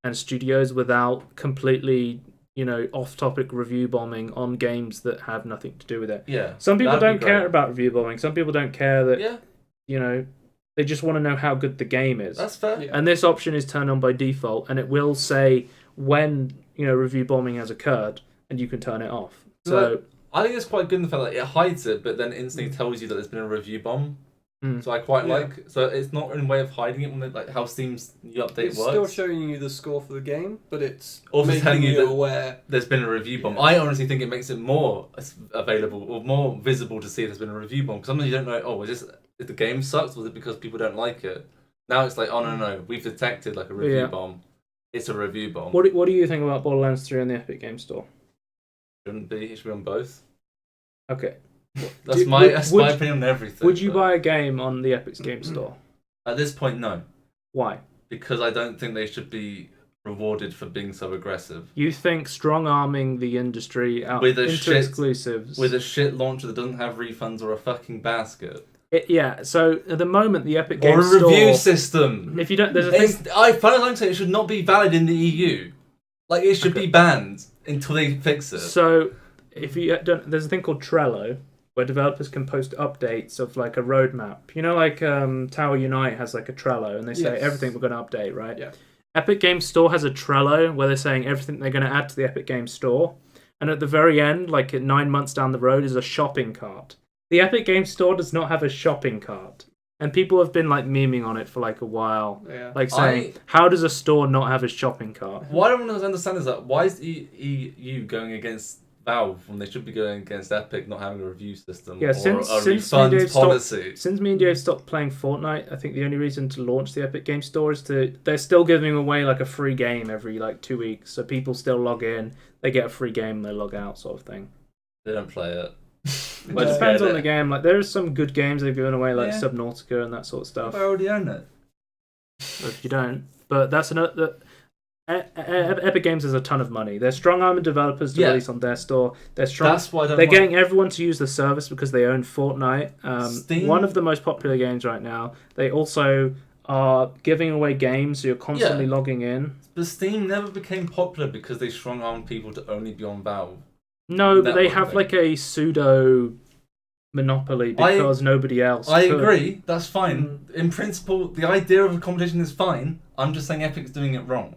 and studios without completely, off-topic review bombing on games that have nothing to do with it. Yeah. Some people don't care about review bombing. Some people don't care that, they just want to know how good the game is. That's fair. Yeah. And this option is turned on by default, and it will say when review bombing has occurred, and you can turn it off. So I think it's quite good in the fact that it hides it, but then instantly tells you that there's been a review bomb. So I quite like. So it's not in a way of hiding it when like how Steam's new update it's works. Still showing you the score for the game, but it's also making telling you that aware there's been a review bomb. I honestly think it makes it more available or more visible to see if there's been a review bomb. Because sometimes you don't know. Oh, is the game sucks? Was it because people don't like it? Now it's like, oh no, we've detected like a review bomb. It's a review bomb. What do you think about Borderlands 3 on the Epic Game Store? Shouldn't be. It should be on both. Okay. That's my opinion on everything. Would you buy a game on the Epic Game Store? At this point, no. Why? Because I don't think they should be rewarded for being so aggressive. You think strong-arming the industry out into exclusives... With a shit launcher that doesn't have refunds or a fucking basket. So at the moment, the Epic Game Store... Or a Store, review system. If you don't... There's a thing... I find it should not be valid in the EU. Like, it should be banned until they fix it. So, if you don't... There's a thing called Trello, where developers can post updates of like a roadmap. Like Tower Unite has like a Trello, and they say everything we're going to update, right? Yeah. Epic Games Store has a Trello where they're saying everything they're going to add to the Epic Games Store, and at the very end, like 9 months down the road, is a shopping cart. The Epic Games Store does not have a shopping cart, and people have been like memeing on it for like a while, like saying, "How does a store not have a shopping cart?" What I don't understand is that why is EU going against Valve when they should be going against Epic not having a review system or a refund policy. Since me and Dave stopped playing Fortnite, I think the only reason to launch the Epic Game Store is they're still giving away like a free game every like 2 weeks, so people still log in, they get a free game, and they log out, sort of thing. They don't play it. Well, it depends on the game. Like there's some good games they've given away, like Subnautica and that sort of stuff. I already own it. If you don't, but that's another. Epic Games has a ton of money. They're strong-arming developers to release on their store. They're getting everyone to use the service because they own Fortnite. One of the most popular games right now. They also are giving away games, so you're constantly logging in. But Steam never became popular because they strong-armed people to only be on Valve. No, but they have like a pseudo monopoly because nobody else could. Agree, that's fine. In principle, the idea of a competition is fine. I'm just saying Epic's doing it wrong.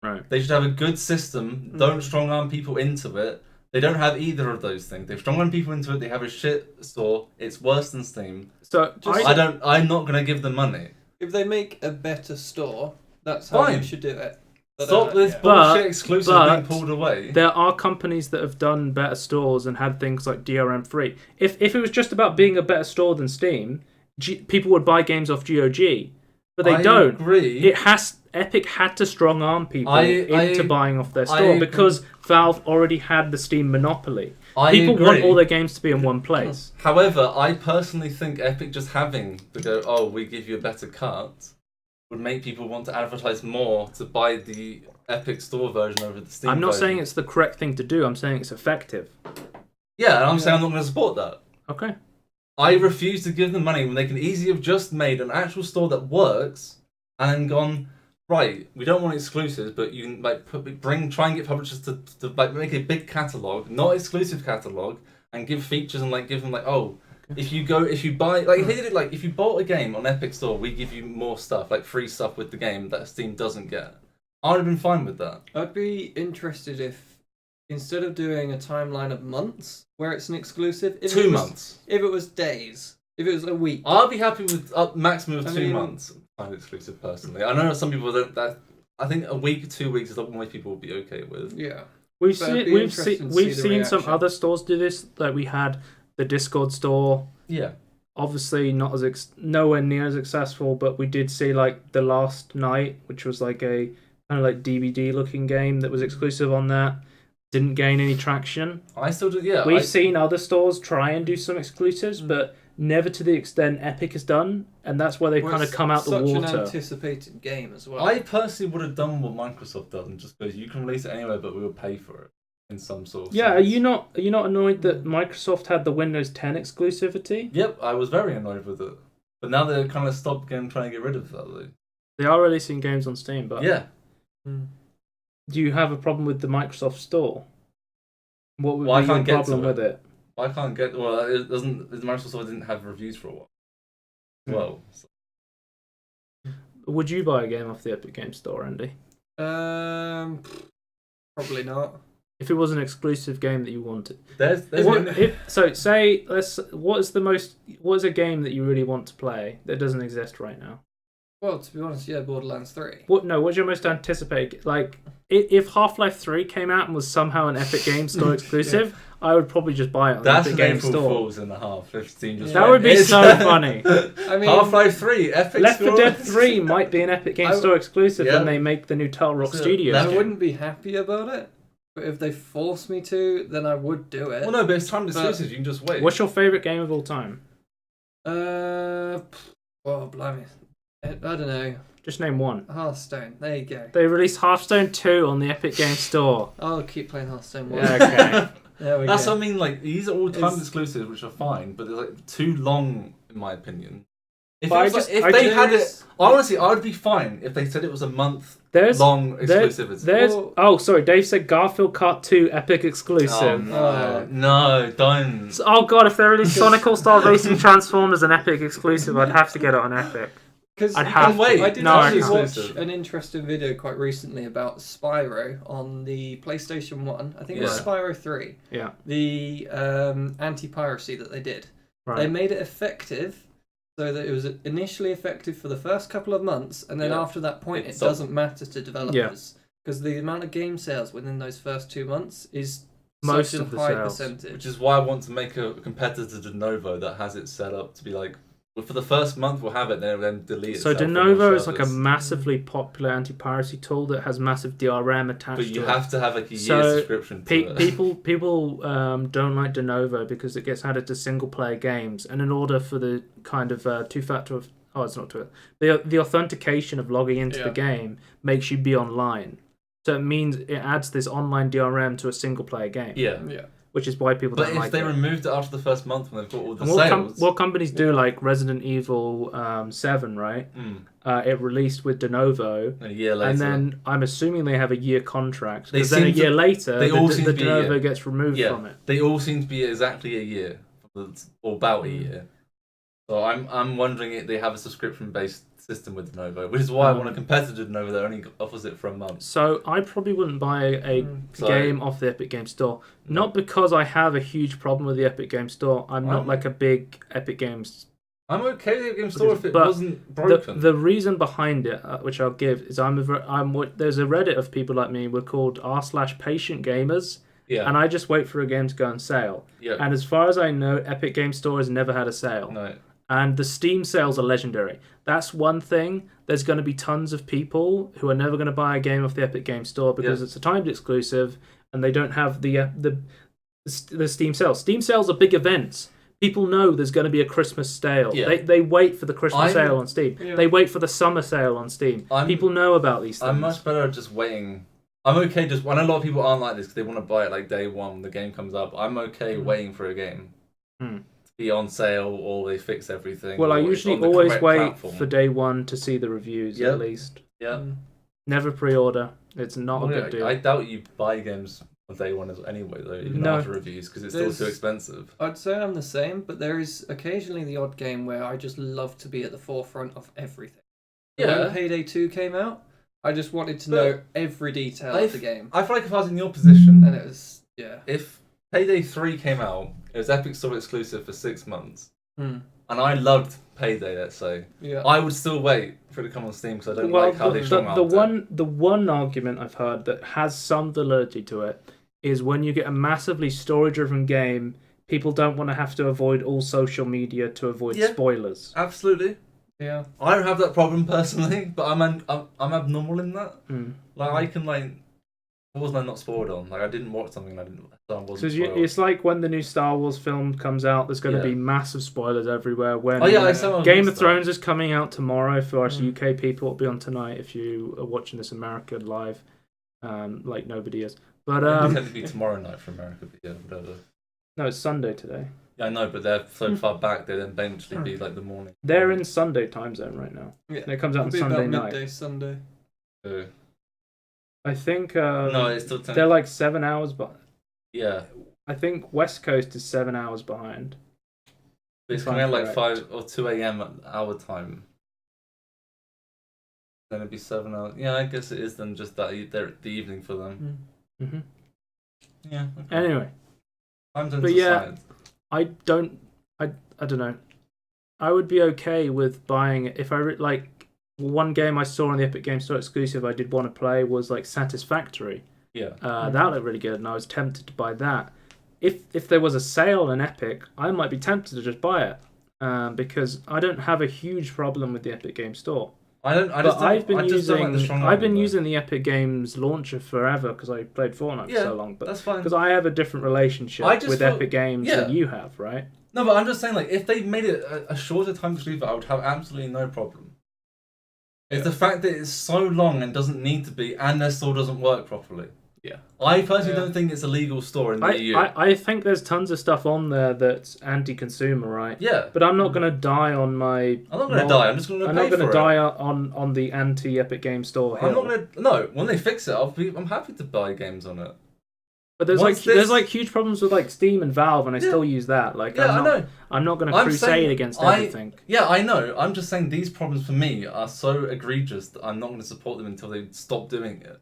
Right. They should have a good system. Don't strong arm people into it. They don't have either of those things. They strong arm people into it. They have a shit store. It's worse than Steam. So I'm not gonna give them money. If they make a better store, that's how you should do it. Stop this bullshit exclusive being pulled away. There are companies that have done better stores and had things like DRM free. If it was just about being a better store than Steam, people would buy games off GOG. But they don't. Agree. Epic had to strong arm people into buying off their store because Valve already had the Steam monopoly. People want all their games to be in one place. However, I personally think Epic just having to go, oh, we give you a better cut, would make people want to advertise more to buy the Epic Store version over the Steam I'm not version. saying it's the correct thing to do. I'm saying it's effective. Yeah, and I'm saying I'm not going to support that. Okay. I refuse to give them money when they can easily have just made an actual store that works and then gone, right, we don't want exclusives, but you can like try and get publishers to like make a big catalog, not exclusive catalog, and give features and like give them like, oh, if you buy like if they did it like if you bought a game on Epic Store, we give you more stuff, like free stuff with the game that Steam doesn't get. I would have been fine with that. I'd be interested if instead of doing a timeline of months where it's an exclusive, 2 months. If it was days, if it was a week, I'll be happy with maximum of 2 months. I'm exclusive personally. I know some people don't. I think a week, 2 weeks is what most people would be okay with. Yeah, we've seen some other stores do this. Like we had the Discord store. Yeah. Obviously not as nowhere near as successful, but we did see like The Last Night, which was like a kind of like DVD looking game that was exclusive on that. Didn't gain any traction. I still do. Yeah. We've seen other stores try and do some exclusives, but never to the extent Epic has done, and that's where they kind of come out the water. Such an anticipated game as well. I personally would have done what Microsoft does and just goes, you can release it anywhere, but we will pay for it in some sort of sense. Are you not annoyed that Microsoft had the Windows 10 exclusivity? Yep, I was very annoyed with it, but now they're kind of stopped trying to get rid of that. Though. They are releasing games on Steam, but yeah. Do you have a problem with the Microsoft Store? What would be your problem with it? I can't get. Well, it doesn't. The Microsoft Store didn't have reviews for a while. Well, so. Would you buy a game off the Epic Games Store, Andy? Probably not. If it was an exclusive game that you wanted. What is a game that you really want to play that doesn't exist right now? Well, to be honest, yeah, Borderlands 3. What's your most anticipated? Like, if Half-Life 3 came out and was somehow an Epic Games Store exclusive, I would probably just buy it on That's Epic an Games April Store. Fool's and a half. That would be so funny. I mean, Half-Life 3, Epic Left 4 Store. Dead 3 might be an Epic Games Store exclusive when they make the new Turtle Rock Studios. I wouldn't be happy about it, but if they force me to, then I would do it. Well, no, but it's timed exclusive. You can just wait. What's your favourite game of all time? Oh, blimey. I don't know. Just name one. Hearthstone. There you go. They released Hearthstone 2 on the Epic Games Store. I'll keep playing Hearthstone 1. Yeah, okay. There we That's go. what I mean. Like, these are all timed exclusives, which are fine, but they're like too long, in my opinion. Honestly, I would be fine if they said it was a month long exclusivity. Sorry, Dave said Garfield Kart 2 Epic exclusive. No, don't. Oh god, if they released Sonic All-Star Racing Transformers an Epic exclusive, I'd have to get it on Epic. Because I did actually watch an interesting video quite recently about Spyro on the PlayStation 1. I think it was Spyro 3. Yeah. The anti-piracy that they did. Right. They made it effective so that it was initially effective for the first couple of months, and then after that point it doesn't matter to developers. Because the amount of game sales within those first 2 months is most such of a the high sales. percentage. Which is why I want to make a competitor to Denuvo that has it set up to be like, well, for the first month we'll have it, then delete it. So Denuvo is like a massively popular anti-piracy tool that has massive DRM attached to it. But you have to have like a year subscription to it. People don't like Denuvo because it gets added to single-player games, and in order for the kind of two-factor... it's not two. The authentication of logging into the game makes you be online. So it means it adds this online DRM to a single-player game. Yeah. Which is why people don't like it. But if they removed it after the first month when they've got all the sales... what companies do, like Resident Evil 7, right? It released with Denuvo. A year later. And then I'm assuming they have a year contract. Because then a year later, the Denuvo gets removed from it. They all seem to be exactly a year. Or about a year. So I'm wondering if they have a subscription-based system with Denuvo, which is why I want a competitor to Denuvo that only offers it for a month. So I probably wouldn't buy a game off the Epic Games Store. Not because I have a huge problem with the Epic Games Store. I'm not like a big Epic Games... I'm okay with the Epic Games Store if it wasn't broken. The reason behind it, which I'll give, is there's a Reddit of people like me. We're called r/patient gamers. Yeah. And I just wait for a game to go on sale. Yeah. And as far as I know, Epic Games Store has never had a sale. No. And the Steam sales are legendary. That's one thing. There's going to be tons of people who are never going to buy a game off the Epic Games Store because it's a timed exclusive and they don't have the Steam sales. Steam sales are big events. People know there's going to be a Christmas sale. Yeah. They wait for the Christmas sale on Steam. Yeah. They wait for the summer sale on Steam. People know about these things. I'm much better at just waiting. I'm okay just... I know a lot of people aren't like this because they want to buy it like day one when the game comes up. I'm okay waiting for a game. Be on sale or they fix everything. Well, I usually always wait for day one to see the reviews at least. Yeah. Never pre-order. It's not a good deal. I doubt you buy games on day one anyway, though, even after reviews, because it's still too expensive. I'd say I'm the same, but there is occasionally the odd game where I just love to be at the forefront of everything. Yeah. When Payday 2 came out, I just wanted to know every detail of the game. I feel like if I was in your position... And it was... Yeah. If Payday 3 came out, it was Epic Store exclusive for 6 months. And I loved Payday, let's say. Yeah. I would still wait for it to come on Steam because I don't like how they strong the one argument I've heard that has some validity to it is when you get a massively story-driven game, people don't want to have to avoid all social media to avoid spoilers. Absolutely. Yeah. I don't have that problem personally, but I'm abnormal in that. Like I can like... What wasn't I not spoiled on? Like I didn't watch something I didn't... It's like when the new Star Wars film comes out, there's going to be massive spoilers everywhere. When Game of Thrones is coming out tomorrow for us UK people. It'll be on tonight if you are watching this America live, like nobody is. But it tend to be tomorrow night for America, but yeah, whatever. No, it's Sunday today. Yeah, I know, but they're so far back, they'll eventually be like the morning. They're in Sunday time zone right now. Yeah. And it comes out on Sunday night. Midday Sunday. I think no, it's still 10. They're like 7 hours behind. Yeah. I think West Coast is 7 hours behind. It's coming out like 5 or 2 a.m. at our time. Then it'd be 7 hours. Yeah, I guess it is then just that the evening for them. Mm-hmm. Yeah. Okay. Anyway, I'm done but to yeah, science. I don't know. I would be okay with buying it if I like. One game I saw on the Epic Game Store exclusive I did want to play was like Satisfactory. Yeah. That looked really good, and I was tempted to buy that. If there was a sale in Epic, I might be tempted to just buy it because I don't have a huge problem with the Epic Game Store. I've been using the Epic Games launcher forever because I played Fortnite for so long. But that's fine. Because I have a different relationship with Epic Games than you have, right? No, but I'm just saying, like, if they made it a shorter time to leave it, I would have absolutely no problem. It's the fact that it's so long and doesn't need to be, and their store doesn't work properly. Yeah. I personally don't think it's a legal store in the EU. I think there's tons of stuff on there that's anti-consumer, right? Yeah. But I'm not going to die on my... I'm not going to die. I'm just going to pay for it. I'm not going to die on the anti-Epic Game Store hill. I'm not going to... No, when they fix it, I'm happy to buy games on it. But there's huge problems with like Steam and Valve, and I still use that. Like, I know. I'm not going to crusade against everything. Yeah, I know. I'm just saying these problems for me are so egregious that I'm not going to support them until they stop doing it.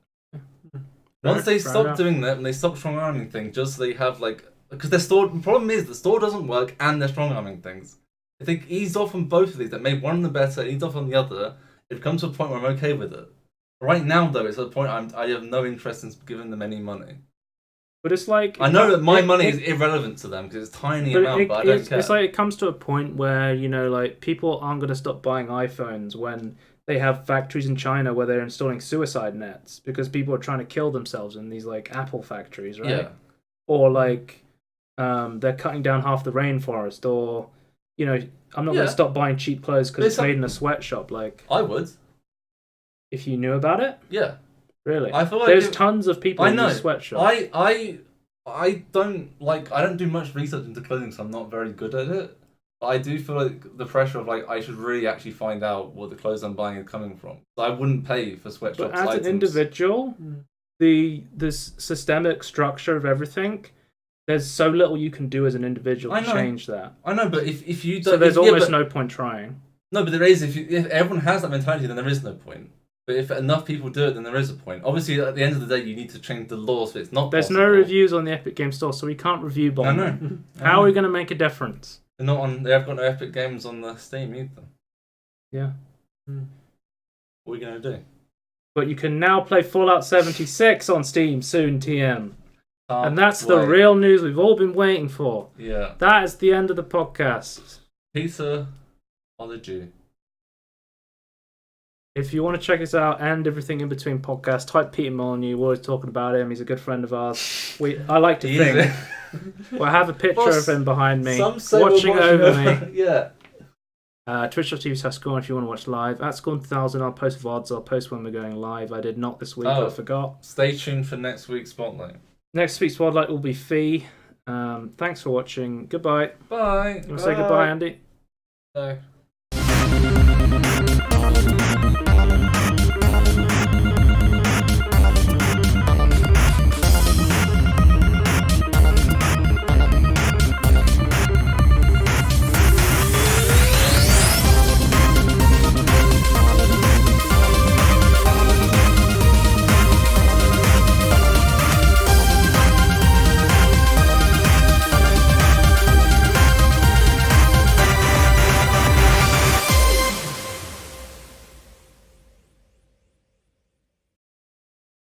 Once they stop doing that and they stop strong arming things, just so they have like, because their store. The problem is the store doesn't work and they're strong arming things. If they eased off on both of these, that made one of them better, eased off on the other, it comes to a point where I'm okay with it. Right now, though, it's at a point I have no interest in giving them any money. But it's like... I know that my money is irrelevant to them because it's a tiny amount, but I don't care. It's like it comes to a point where, you know, like people aren't going to stop buying iPhones when they have factories in China where they're installing suicide nets because people are trying to kill themselves in these like Apple factories, right? Yeah. Or like they're cutting down half the rainforest, or, you know, I'm not going to stop buying cheap clothes because it's made in a sweatshop. Like, I would. If you knew about it? Yeah. Really? I feel like there's tons of people in these sweatshops. I don't do much research into clothing, so I'm not very good at it. But I do feel like the pressure of like I should really actually find out what the clothes I'm buying are coming from. I wouldn't pay for sweatshops. But as an individual, this systemic structure of everything, there's so little you can do as an individual to change that. I know, but if you don't, so there's almost no point trying. No, but there is. If everyone has that mentality, then there is no point. But if enough people do it, then there is a point. Obviously, at the end of the day, you need to change the law so it's not There's possible. no reviews on the Epic Game Store, so we can't review Bond. I know. How are we going to make a difference? They're not on. They have got no Epic Games on the Steam either. Yeah. What are we going to do? But you can now play Fallout 76 on Steam soon, TM. And that's the real news we've all been waiting for. Yeah. That is the end of the podcast. Peter on the Jew. If you want to check us out and everything in between podcasts, type Peter Molyneux. We're always talking about him. He's a good friend of ours. I like to think. Well, I have a picture of him behind me, watching over me. Yeah. Twitch.tv/Scorn if you want to watch live. At Scorn 2000, I'll post VODs. I'll post when we're going live. I did not this week. I forgot. Stay tuned for next week's Spotlight. Next week's Spotlight will be Fee. Thanks for watching. Goodbye. Bye. You want to say goodbye, Andy? No.